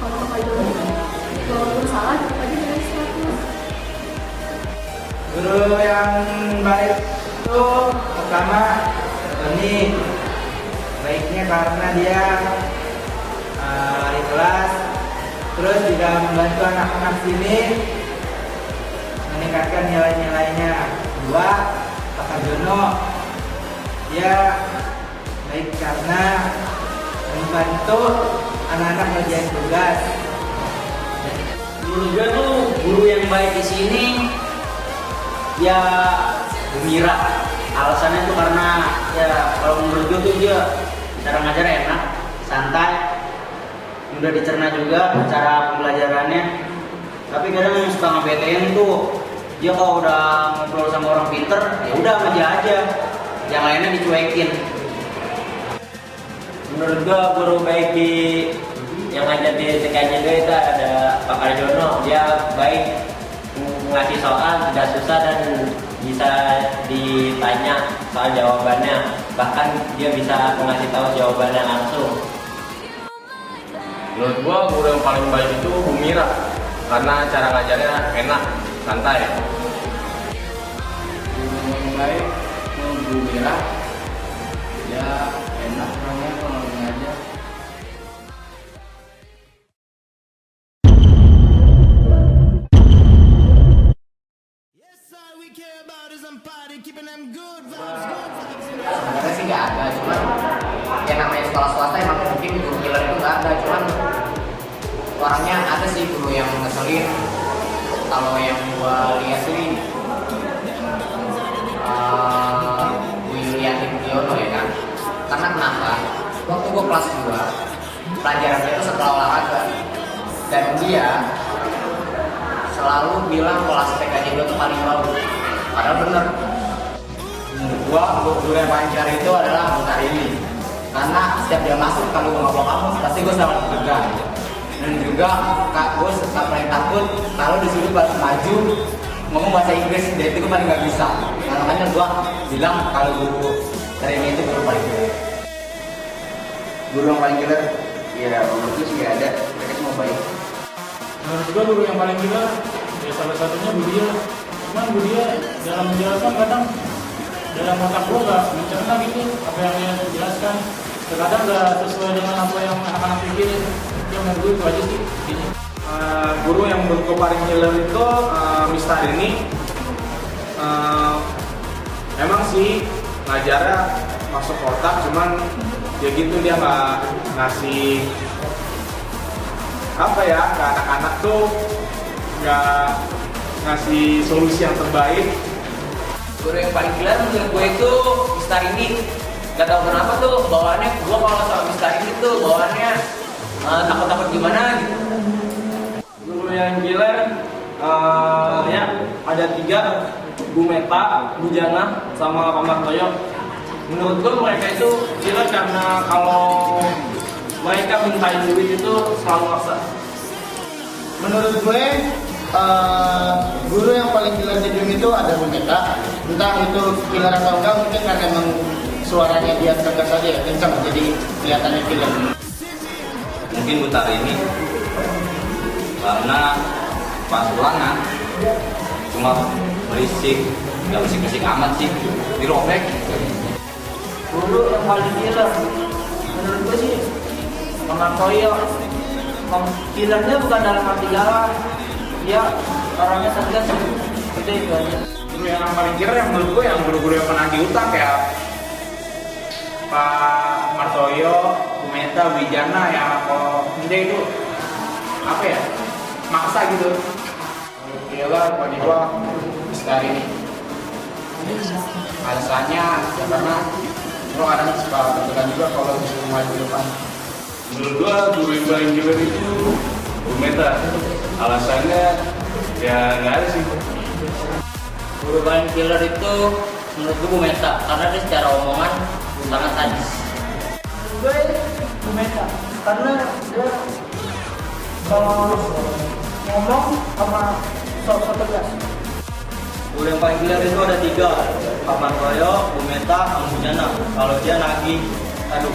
Kalau Pak Karjono walaupun salah tetap aja nilai 100. Guru yang baik itu pertama ini baiknya karena dia di kelas, terus juga membantu anak-anak sini meningkatkan nilai-nilainya. Dua, Pak Karjono dia baik karena membantu anak-anak ngerjain tugas. Menurut gue tuh guru yang baik di sini ya Bu Mira. Alasannya tuh karena ya kalau menurut gue tuh dia cara ngajar enak, santai, mudah dicerna juga cara pembelajarannya. Tapi kadang yang suka ngebetein tuh dia kalau udah ngobrol sama orang pinter ya udah sama dia aja, yang lainnya dicuekin. Menurut gue guru baik di yang ngajar di TKJ itu ada Pak Karjono. Dia baik ngasih soal tidak susah dan bisa ditanya soal jawabannya, bahkan dia bisa mengasih tahu jawabannya langsung. Menurut gua guru yang paling baik itu Bu Mira, karena cara ngajarnya enak, santai. Guru yang baik Bu Mira, ya enak orangnya kalau ngajar. Sebenarnya sih nggak ada, cuman ya namanya sekolah swasta emang mungkin guru killer itu nggak ada, cuman orangnya ada sih guru yang ngeselin. Kalau yang gua lihat sih Bu Yuliani Budiono ya kan. Karena kenapa? Waktu gua kelas 2 pelajaran dia itu setelah olahraga, dan dia selalu bilang kelas TKJ gua tuh paling bagus. Padahal bener. Menurut guru yang paling cari itu adalah Bu Tarini, karena setiap dia masuk kalau gue ngobrol kamu pasti gue selalu deg-degan. Dan juga gue suka paling takut kalau disuruh balik maju ngomong bahasa Inggris, jadi itu gue paling nggak bisa. Nah, makanya gue bilang kalau guru Tarini itu guru paling killer. Guru yang paling killer, ya menurut gue sih nggak ada, mereka semua baik. Menurut gua guru yang paling gila ya salah satunya Budia. Cuman Budia dalam menjelaskan kadang dalam otak gua nggak mencerna gitu apa yang dia jelaskan. Terkadang nggak sesuai dengan apa yang anak-anak pikirin. Ya menurut gua itu aja sih. Guru yang menurut gue paling killer itu Mister ini. Emang sih ngajarnya masuk kotak, cuman ya gitu dia nggak ngasih apa ya ke anak-anak tuh, nggak ngasih solusi yang terbaik. Guru yang paling gila menurut gue itu Mister ini. Gak tau kenapa tuh bawaannya, gue kalau sama Mister ini tuh bawaannya takut-takut gimana gitu. Guru yang killer ya ada 3, Bu Meta, Bu Jana, sama Pak Martoyo. Menurut gue mereka itu killer karena kalau mereka mintain duit itu selalu maksa. Menurut gue guru yang paling killer di dunia itu ada Bu Meta. Entah itu killer atau enggak, mungkin karena emang suaranya dia tegas aja ya, kencang, jadi kelihatannya killer. Mungkin Bu Tarini karena pas ulangan cuma berisik, nggak berisik-berisik amat sih, dirobek. Guru yang paling killer menurut gue sih Bang Martoyo. Killernya bukan dalam arti galak, dia orangnya tegas, udah itu aja. Guru yang paling kira yang menurut gue yang guru-guru yang penagih utang kayak Pak Martoyo, Bu Meta, Wijana ya, kalau Inde itu apa ya, maksa gitu. Killer bagi gue Bestari ini. Alasannya ya karena lo kadang suka bertekan juga kalau disuruh maju depan. Menurut gua guru yang paling killer itu Bu Meta. Alasannya ya nggak ada sih. Guru paling killer itu menurut gue Bu Meta, karena dia secara omongan sangat sadis. Gue Bu Meta, karena dia kalau ngomong sama sok tegas. Guru yang paling killer itu ada 3, Pak Martoyo, Bu Meta, sama Bu Jana. Kalau dia nagih, aduh,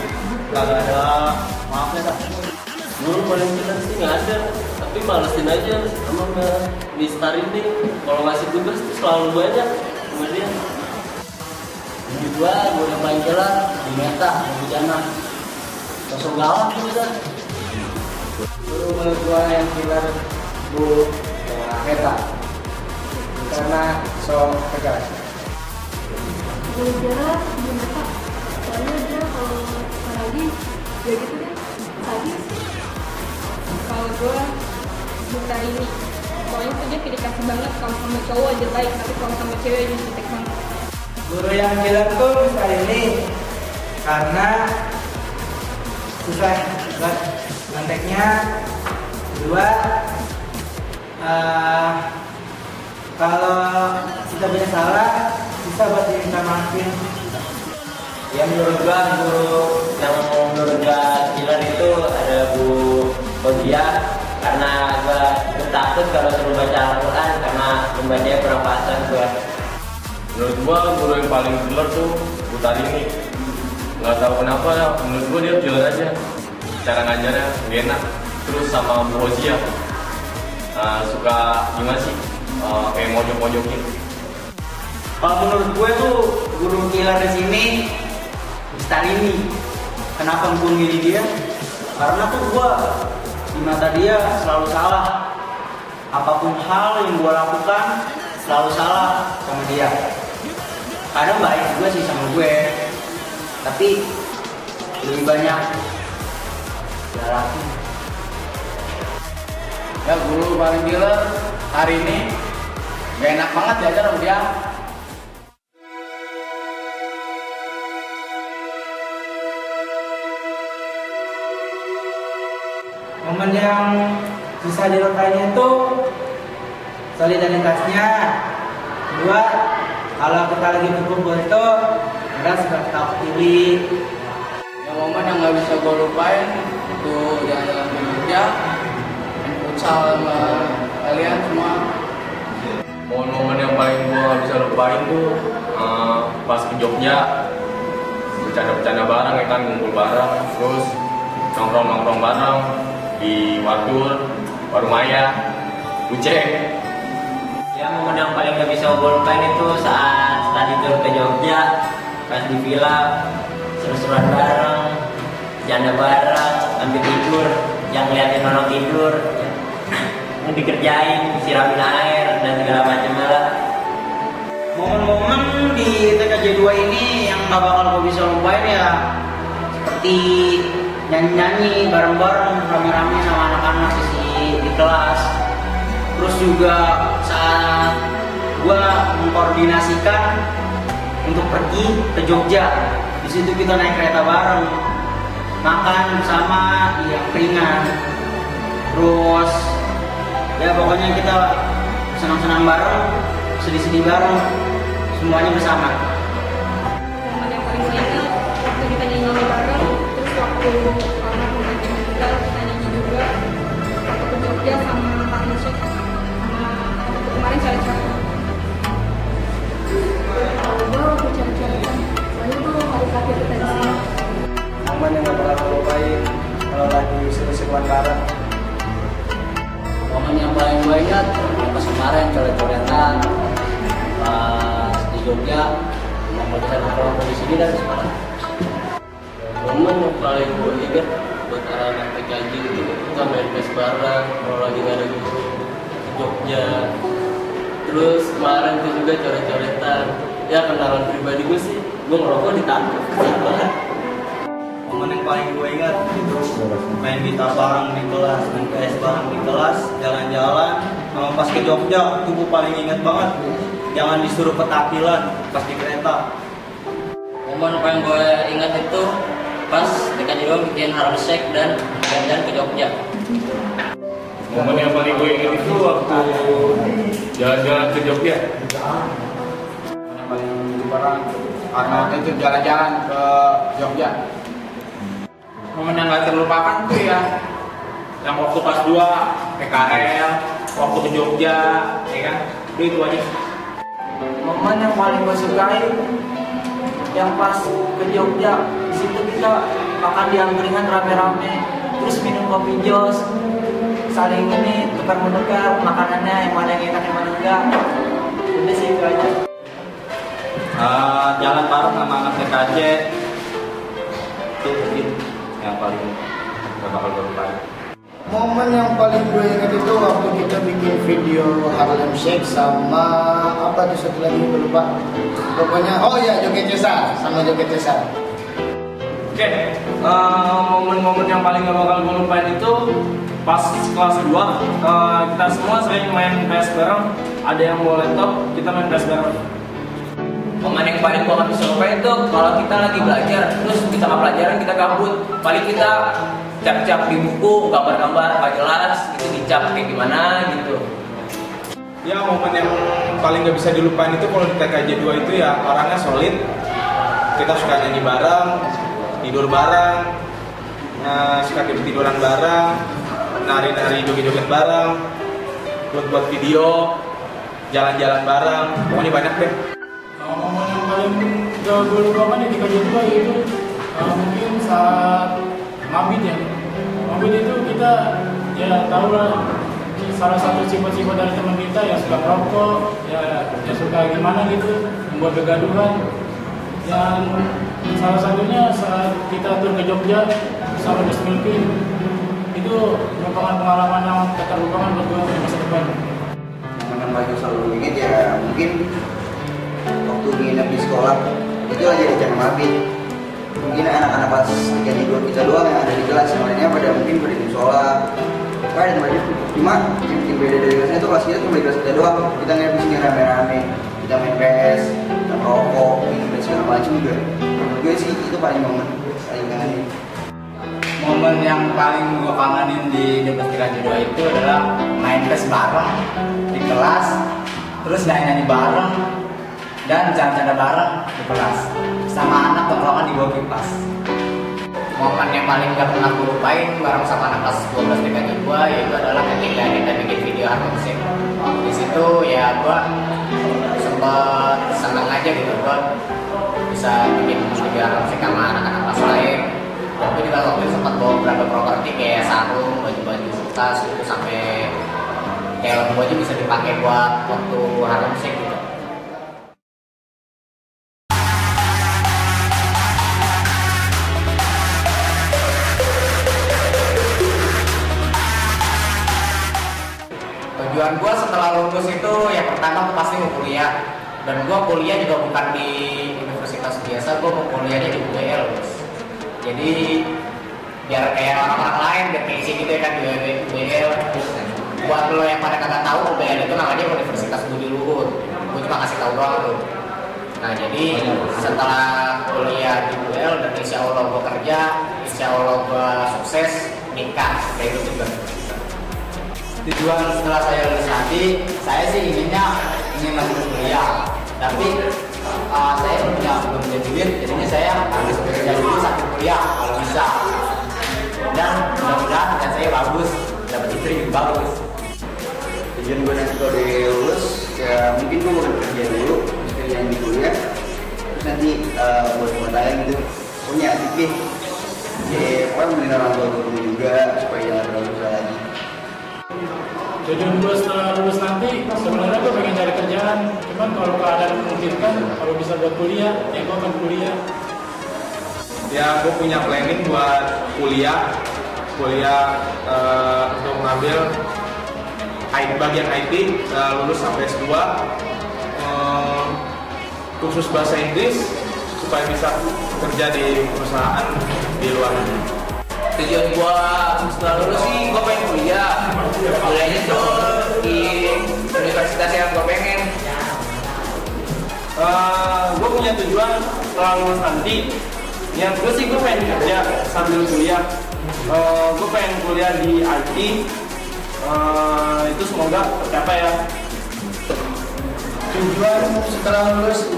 kagak ada maafnya tak. Guru paling killer sih nggak ada, tapi malesin aja sama Mister ini. Kalau ngasih tugas tuh selalu banyak, kemudian Ini gua yang paling killer, Bu Meta, Bu Jana. Sosok galak gitu kan. Guru menurut gua yang killer Bu Meta karena so tegas. Gara-gara dia mata, soalnya dia kalau lagi ya gitu deh, sadis. Kalau gue buta ini, pokoknya tuh dia pilih kasih banget. Kalau sama cowok aja baik, tapi kalau sama cewek aja jutek banget. Guru yang killer tuh misalnya ini karena susah buat ngonteknya. 2, kalau kita punya salah bisa buat diminta maafin. Ya menurut gua guru yang menurut gua killer itu ada Bu Odia, karena gua takut kalau suruh baca Al-Quran karena membacanya kurang pasang gua. Menurut gua guru yang paling killer tuh Bu Tarini. Nggak tahu kenapa, menurut gua dia killer aja. Cara ngajarnya nggak enak. Terus sama Bu Hozia suka gimana sih? Kayak mojok-mojokin. Kalau menurut gue tuh guru killer di sini Mister ini. Kenapa gue milih dia? Karena tuh gue di mata dia selalu salah. Apapun hal yang gue lakukan selalu salah sama dia. Kadang baik juga sih sama gue, tapi lebih banyak galaknya. Ya guru paling killer hari ini gak enak banget diajar sama dia. Momen yang bisa dilupain itu solidaritasnya. 2, kalau kita lagi berkumpul itu ada suka ketawa pilih. Yang momen yang nggak bisa gue lupain itu jalan-jalan ke Jogja, main futsal sama kalian semua. Momen-momen yang paling gue gak bisa lupain tuh pas ke Jogja, bercanda-bercanda bareng ya kan, ngumpul bareng, terus nongkrong-nongkrong bareng di warung Maya, Uceng. Ya momen yang paling gak bisa gue lupain itu saat tadi tur ke Jogja, pas di villa, seru-seruan bareng, bercanda bareng, sambil tidur, yang ngeliatin orang tidur, yang dikerjain, siramin air dan segala macam lah. Momen-momen di TKJ 2 ini yang gak bakal gue bisa lupain ya seperti nyanyi-nyanyi bareng-bareng rame-rame sama anak-anak di kelas. Terus juga saat gue mengkoordinasikan untuk pergi ke Jogja, di situ kita naik kereta bareng. makan bersama yang ringan, terus ya pokoknya kita senang-senang bareng, sedih-sedih bareng, semuanya bersama. Momen yang paling gue ingat waktu kita nyanyi bareng, terus waktu almarhum Ajeng meninggal kita nyanyi juga, waktu ke Jogja sama Kak Nusuk, sama waktu kemarin cara-cara. Gue waktu cara-cara kan, soalnya tuh hari terakhir kita di sini. Momen yang gak bakal gue lupain kalau lagi seru-seruan bareng. Momen yang paling gue ingat pas kemarin coret-coretan pas di Jogja, yang bisa nongkrong di sini dan sekarang. Momen yang paling gue ingat buat anak-anak PKJ itu kita main PES bareng kalau lagi nggak ada guru di Jogja. Terus kemarin tuh juga coret-coretan. Ya kenangan pribadi gue sih, gue ngerokok ditangkap. Momen yang paling gue ingat itu main gitar bareng di kelas, main PS bareng di kelas, jalan-jalan. Sama pas ke Jogja, itu gue paling ingat banget. Jangan disuruh petakilan pas di kereta. Momen paling gue ingat itu pas dekat juga bikin Harlem Shake dan jalan-jalan ke Jogja. Momen yang paling gue ingat itu waktu jalan-jalan ke Jogja. Yang paling bareng karena waktu itu jalan-jalan ke Jogja. Momen yang gak terlupakan tuh ya yang waktu pas 2 PKL, waktu ke Jogja, ya kan? Itu aja. Momen yang paling gue sukai yang pas ke Jogja, di situ kita makan di angkringan rame-rame, terus minum kopi jos, saling ini tukar menukar makanannya, yang mana yang enak yang mana enggak. Udah sih itu aja. Jalan bareng sama anak TKJ itu mungkin yang paling gak bakal gue lupain. Momen yang paling gue ingat itu waktu kita bikin video Harlem Shake sama apa tuh satu lagi gue lupa. Pokoknya oh ya Joget Cesar sama Joget Cesar. Oke, momen-momen yang paling gak bakal gue lupain itu pas kelas 2, kita semua sering main PS bareng. Ada yang bawa laptop, kita main PS bareng. Momen yang paling gue gak bisa lupain itu kalau kita lagi belajar, terus di tengah pelajaran kita gabut, paling kita cap-cap di buku, gambar-gambar gak jelas, itu dicap kayak gimana gitu. Ya momen yang paling gak bisa dilupain itu kalau di TKJ 2 itu ya orangnya solid. Kita suka nyanyi bareng, tidur bareng, suka tiduran bareng, nari-nari joget-joget bareng, buat video, jalan-jalan bareng, pokoknya banyak deh. Momen yang paling gak gue lupakan di TKJ 2 itu mungkin saat mabit ya. Mabit itu kita ya tahu lah salah satu sifat-sifat dari teman kita yang suka merokok, ya suka gimana gitu, membuat kegaduhan. Yang salah satunya saat kita tur ke Jogja sama Gus Milky, itu merupakan pengalaman yang tak terlupakan buat gue di masa depan. Yang paling selalu ingat ya mungkin waktu nginep di sekolah itu aja di jam mabit. Mungkin anak-anak pas kita doang yang ada di kelas, semuanya pada mungkin pada di sekolah. Ada temannya, cuma yang beda dari kelasnya itu kelas kita cuma di kelas kita doang. Kita nginep di sini rame-rame, kita main PS, kita merokok, minum dan segala macam juga. Menurut gue sih itu paling momen paling kangenin. Momen yang paling gue kangenin di Joget TKJ 2 itu adalah main PES bareng di kelas, terus nyanyi-nyanyi bareng dan canda-canda bareng di kelas sama anak tongkrongan di bawah kipas. Momen yang paling gak pernah gue lupain bareng sama anak kelas 12 TKJ 2 yaitu adalah ketika kita bikin video Harlem Shake. Di situ ya gue sempet seneng aja gitu, gue bisa bikin video Harlem Shake sama anak-anak kelas lain. Dan gue juga waktu itu sempat bawa beberapa properti kayak sarung, baju-baju tas itu sampai kayak gue aja bisa dipakai buat waktu Harlem Shake gitu. Tujuan gue setelah lulus itu yang pertama gue pasti mau kuliah, dan gue kuliah juga bukan di universitas biasa, gue mau kuliahnya di UBL bos. Jadi biar kayak orang-orang lain biar kayak gitu ya kan di UBL. Buat lo yang pada kagak tahu, UBL itu namanya Universitas Budi Luhur. Gue cuma kasih tahu doang tuh. Nah jadi setelah kuliah di UBL dan insya Allah gue kerja, insya insya Allah gue sukses nikah kayak gitu juga. Tujuan setelah saya lulus nanti, saya sih ingin lanjut kuliah, tapi saya belum punya duit, jadinya saya harus bekerja dulu sambil kuliah kalau bisa. Dan mudah-mudahan kerjaan saya bagus, dapat istri juga bagus. Tujuan gue nanti kalau udah lulus, ya mungkin gue mau kerja dulu, kerjaan di kuliah, terus nanti buat saya gitu, punya adik nih. Ya, orang beli orang tua gue juga supaya jangan terlalu susah lagi. Tujuan gue setelah lulus nanti, sebenarnya gue pengen cari kerjaan. Cuman kalau keadaan memungkinkan, kalau bisa buat kuliah, ya gue akan kuliah. Ya, gue punya planning buat kuliah untuk mengambil bagian IT, lulus sampai S2, kursus bahasa Inggris supaya bisa kerja di perusahaan di luar negeri. Tujuan gua setelah lulus sih gua pengen kuliahnya tuh di universitas yang gua pengen. Gue punya tujuan setelah lulus nanti. Yang gue sih gue pengen kerja sambil kuliah. Gue pengen kuliah di IT. Itu semoga tercapai ya. Tujuan setelah lulus,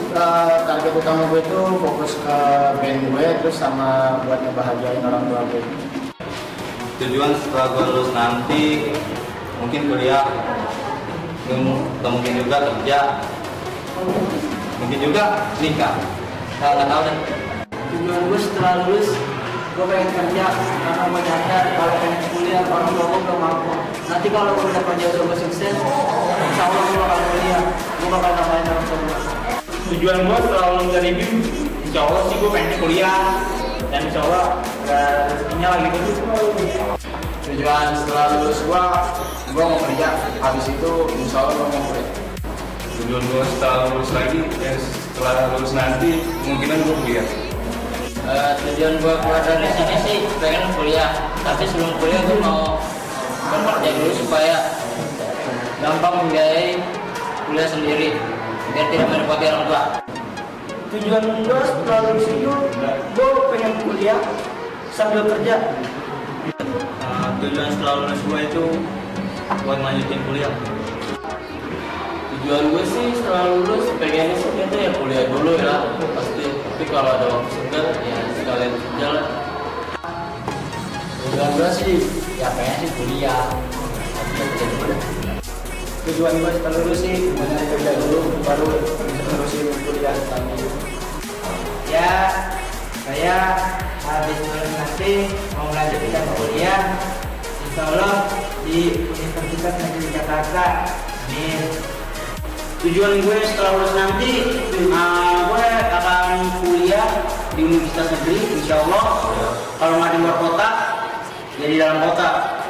target utama gue itu fokus ke band gue, terus sama buat ngebahagiain orang tua gue. Tujuan setelah gue lulus nanti mungkin kuliah, mungkin juga kerja, mungkin juga nikah. Nggak tahu deh. Tujuan gue setelah lulus, gue pengen kerja karena gue nyadar kalau pengen kuliah orang tua gue gak mampu. Nanti kalau gue udah kerja udah gue sukses, insya Allah gue bakal kuliah, gue bakal namain orang tua gue. Tujuan gue setelah lulus dari BIM, insya Allah sih gue pengen kuliah dan insya Allah rezekinya lagi bagus. Tujuan setelah lulus gue mau kerja, habis itu insya Allah gue mau kuliah. Tujuan gue setelah lulus lagi, setelah lulus nanti kemungkinan gue kuliah. Tujuan gue keluar dari sini sih pengen kuliah, tapi sebelum kuliah gue mau bekerja dulu supaya gampang membiayai kuliah sendiri biar tidak merepoti orang tua. Tujuan gue setelah lulus itu, gue pengen kuliah sambil kerja. Tujuan setelah lulus gue itu buat lanjutin kuliah. Tujuan gue sih setelah lulus pengennya sih kita ya kuliah dulu ya pasti, tapi kalau ada waktu senggang ya sekalian kerja lah. Tujuan gue sih ya pengen sih kuliah, kerja dulu deh. Tujuan gue setelah lulus sih mencari kerja dulu, baru terusin kuliah lagi. Ya, saya habis lulus nanti mau melanjutkan kuliah, insya Allah di Universitas Negeri Jakarta. Amin. Tujuan gue setelah lulus nanti, gue akan kuliah di Universitas Negeri, insya Allah. Kalau nggak di luar kota, ya di dalam kota.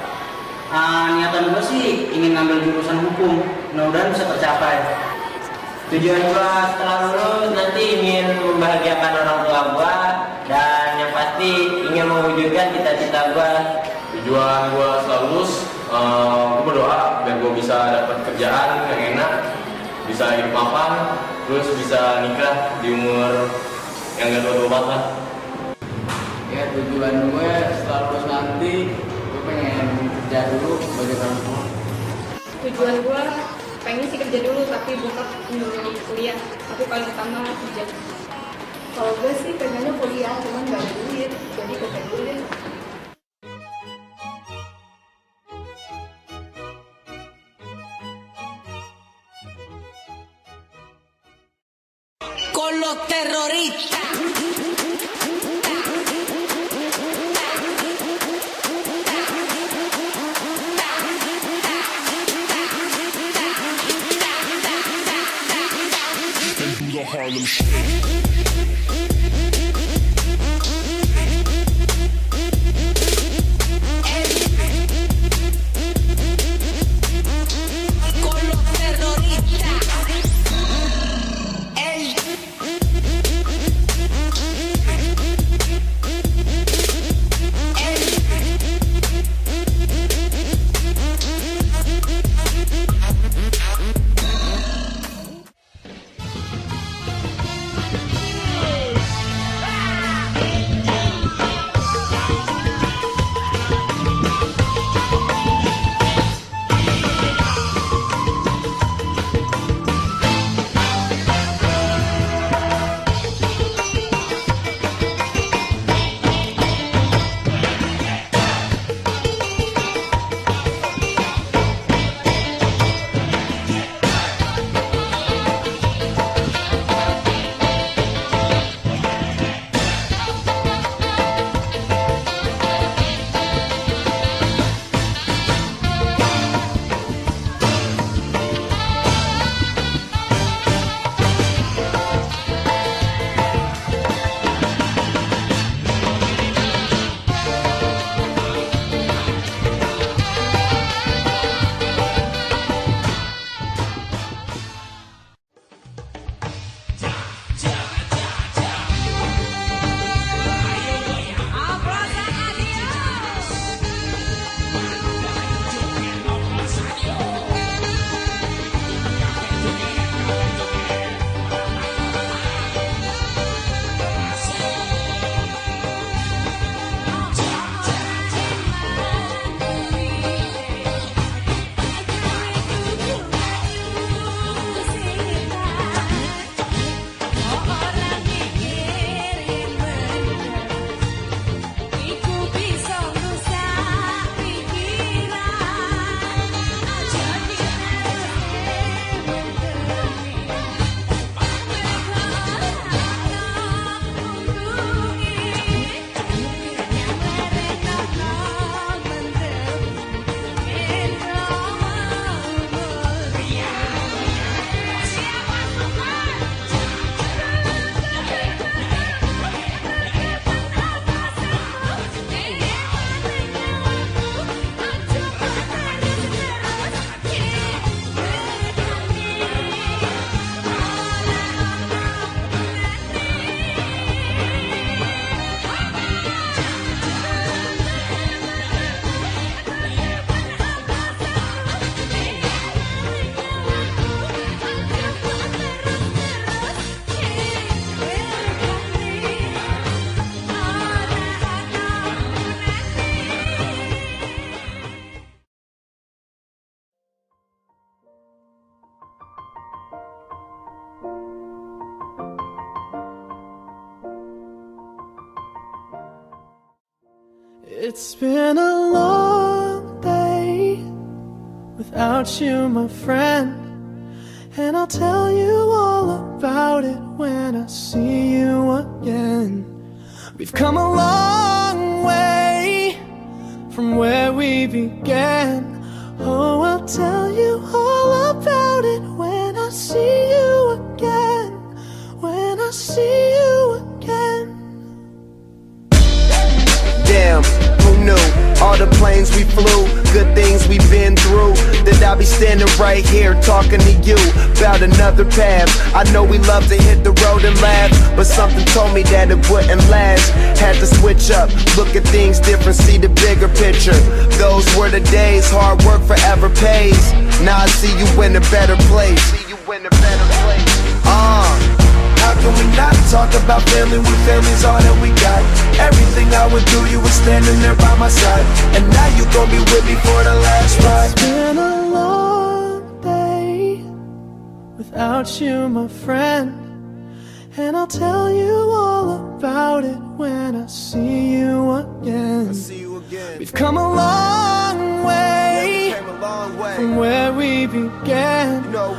Niatan gue sih ingin ngambil jurusan hukum, mudah-mudahan bisa tercapai. Tujuan gue setelah lulus nanti ingin membahagiakan orang tua gue dan yang pasti ingin mewujudkan cita-cita gue. Tujuan gue setelah lulus, gue berdoa biar gue bisa dapat kerjaan yang enak, bisa hidup mapan, terus bisa nikah di umur yang gak tua-tua banget. Ya tujuan gue setelah lulus nanti gue pengen kerja dulu sebagai orang tua. Tujuan gue pengen sih kerja dulu tapi bukan dulu kuliah, tapi paling utama kerja. Kalau gue sih pengennya kuliah cuman gak ada duit, jadi kerja dulu deh. Con los terroristas. Harlem Shake. It's been a long day without you, my friend, and I'll tell you all about it when I see you again. We've come a long way from where we began. Oh, I'll tell you all about it when I see you again. When I see you again. Damn, who knew? All the planes we flew, good things we've been through, that I'll be standing right here talking to you about another path. I know we love to hit the road and laugh, but something told me that it wouldn't last. Had to switch up, look at things different, see the bigger picture. Those were the days, hard work forever pays. Now I see you in a better place. How can we not talk about family when family's all that we got? Everything I went through, you were standing there by my side, and now you gon' be with me for the last ride. It's been a long day without you, my friend, and I'll tell you all about it when I see you again. We've come a long way from where we began. Oh,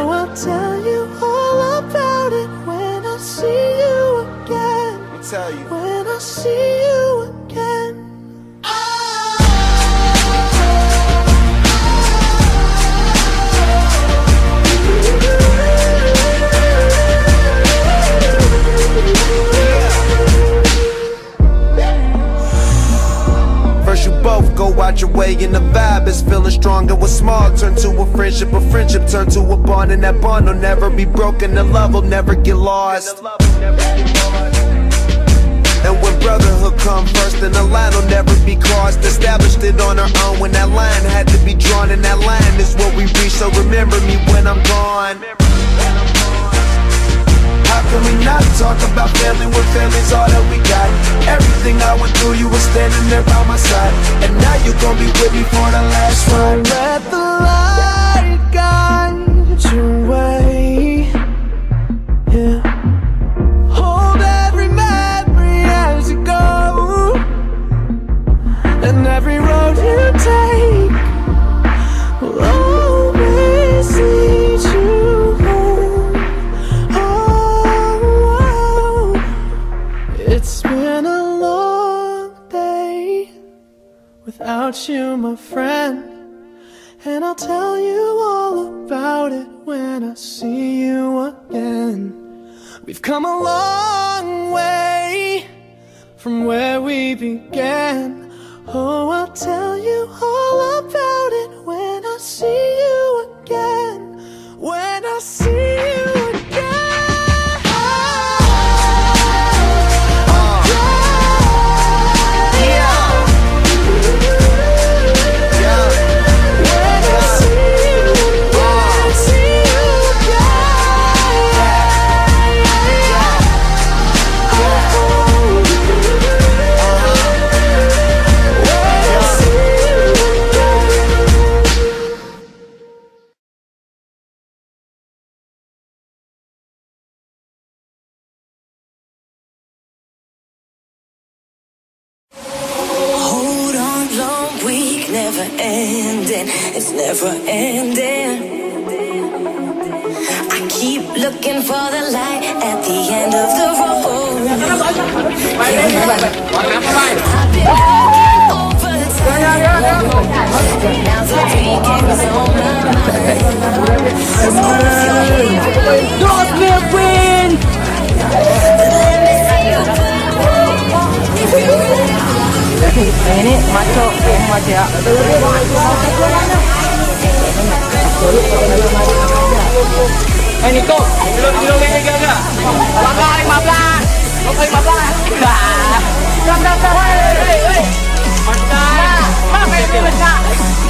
I'll tell you all about it when I see you again. When I see you again. First you both go out your way and the vibe is feeling strong, and what's small turn to a friendship turn to a bond, and that bond will never be broken, the love will never get lost. And when brotherhood come first, then the line will never be crossed. Established it on our own when that line had to be drawn, and that line is what we reach, so remember me when I'm gone. How can we not talk about family when family's all that we got? Everything I went through, you were standing there by my side, and now you gon' be with me for the last ride. Let the light guide your way. Yeah. Hold every memory as you go, and every road you take will always lead you home. Oh, it's been a long day without you, my friend, and I'll tell you all about it when I see you again. We've come a long way from where we began. Oh, I'll tell you all about it when I see you again. When I see you never ending, it's never ending. I keep looking for the light at the end of the road. I've been over the time. Now the weekend's on my mind. North Midwind! Let me see you put Ini maco, ya. Niko, kilo ini gak? Langkah 15. Langkah 15.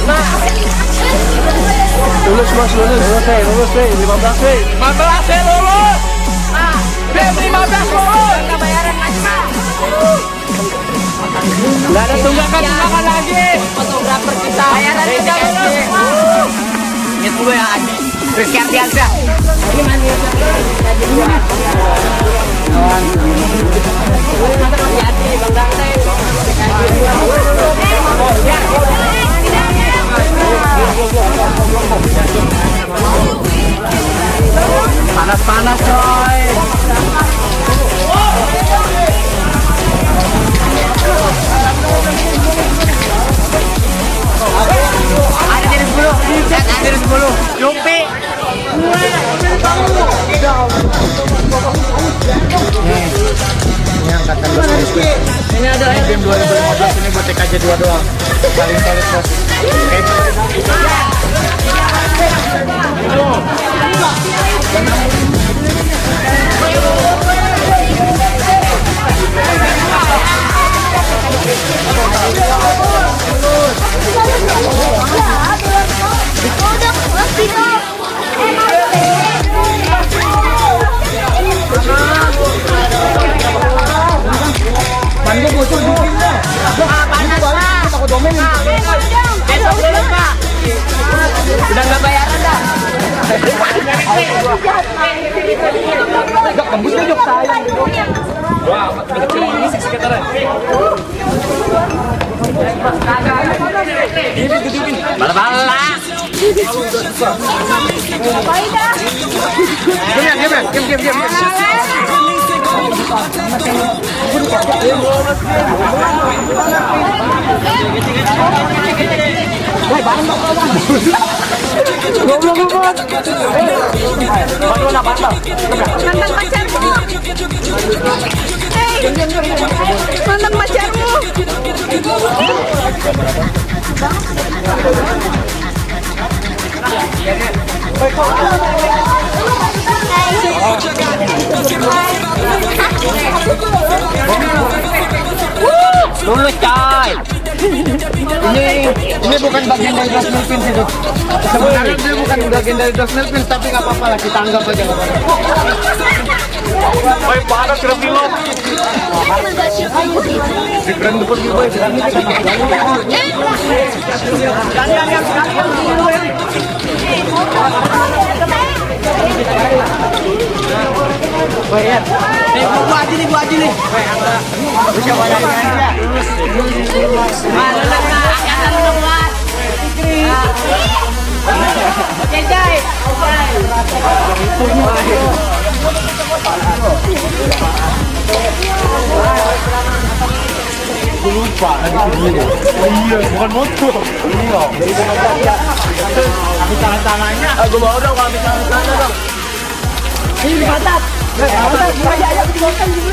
Hei. Lulus mas, lulus 15 lulus. Ah, 15 lulus. Kita bayaran mas. Gak ada tunggakan lagi. Fotografer kita bayaran aja dulu. Ingat dulu ya Adi. Rizky Ardiansyah. Ini mana ya? Tadi dua. Kawan. Hati-hati Bang Dante. Ini ada BEM 2015 ini buat TKJ 2 doang. Paling solid bos. Mandi bocor bikin dah. Panas lah. Takut domelin. Besok dulu Pak. Udah nggak bayaran dah. Gak tembus deh jok saya. Wah, kecil ini sih sekitaran. Bala-bala. Game. Mantan pacarmu. Lulus coy. Ini bukan bagian dari Dos Milpin sih tuh. Sebenarnya dia bukan bagian dari Dos Milpin, tapi nggak apa-apa lah, kita anggap aja nggak apa-apa. Oi, panas kira film. Keren tuh pergi boy. Gua aja nih. Oke, Jai. Lupa lagi. Oh iya, bukan motor. Iya. Kami tangan-tangannya. Gue bawa dong, kami tangan-tangan dong. Ini di pantat. Ayo dimakan dulu.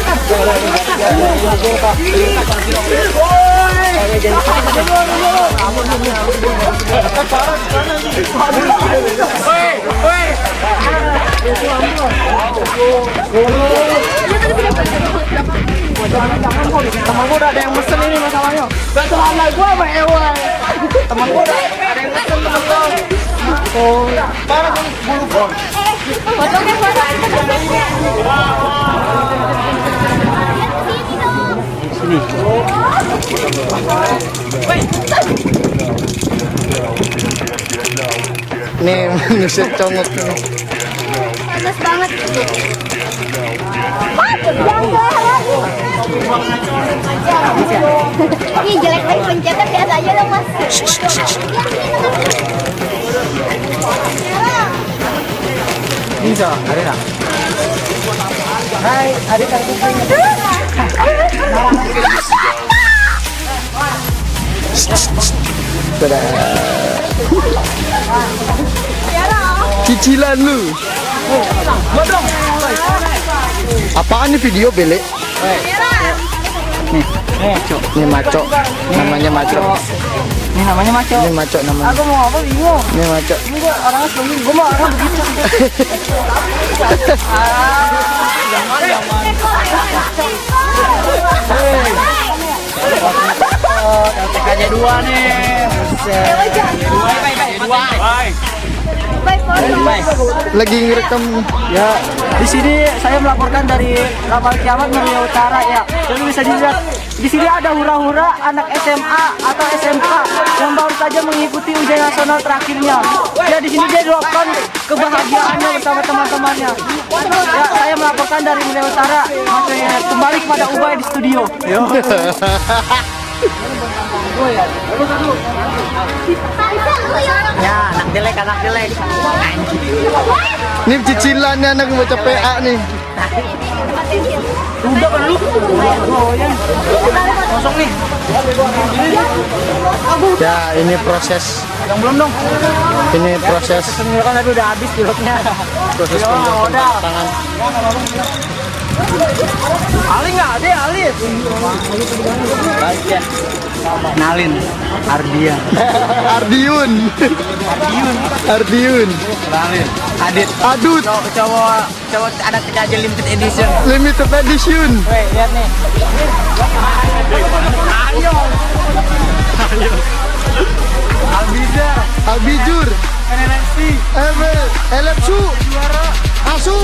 Temen gue udah ada yang mesen ini masalahnya. Bantu anak gua sama Ewa. Temen gue udah ada yang mesen temen gue. Oh, parah gue bulu. Fotonya Nih manusia congok nih. panas banget. Ini jelek banget pencetnya biasa aja dong mas. Bisa, Arina. Hai, Arina. Cicilan lu. Apaan nih video bele? Nih maco. Namanya maco. Ini namanya maco. Ini maco namanya. Aku mau apa bingung. Ini maco. Ini gua orangnya sebelum gua mau orang begitu. LTKJ 2 nih. Lagi ngerekam Ya, di sini saya melaporkan dari kapal kiamat Maria Utara ya. Jadi bisa dilihat di sini ada hura-hura anak SMA atau SMK yang baru saja mengikuti ujian nasional terakhirnya. Ya, di sini dia luapkan kebahagiaannya bersama teman-temannya. Ya, saya melaporkan dari Maria Utara. Makanya kembali kepada Ubay di studio. Yo. Ya, anak jelek. Ini cicilannya anak baca PA nih. Udah kan lu? Kosong nih. Ya, ini proses. Yang belum dong. Ini proses. Kan tadi udah habis pilotnya. Proses Yo, pembuatan udah. tangan. Ali nggak ada Ali. Nalin, Ardian. Ardiun. Ardiun. Nalin, Adit. Adut. Cowok ada TKJ limited edition. Limited edition. Weh, lihat nih. Ayo. Albijur. NNC. Elepsu. Asu.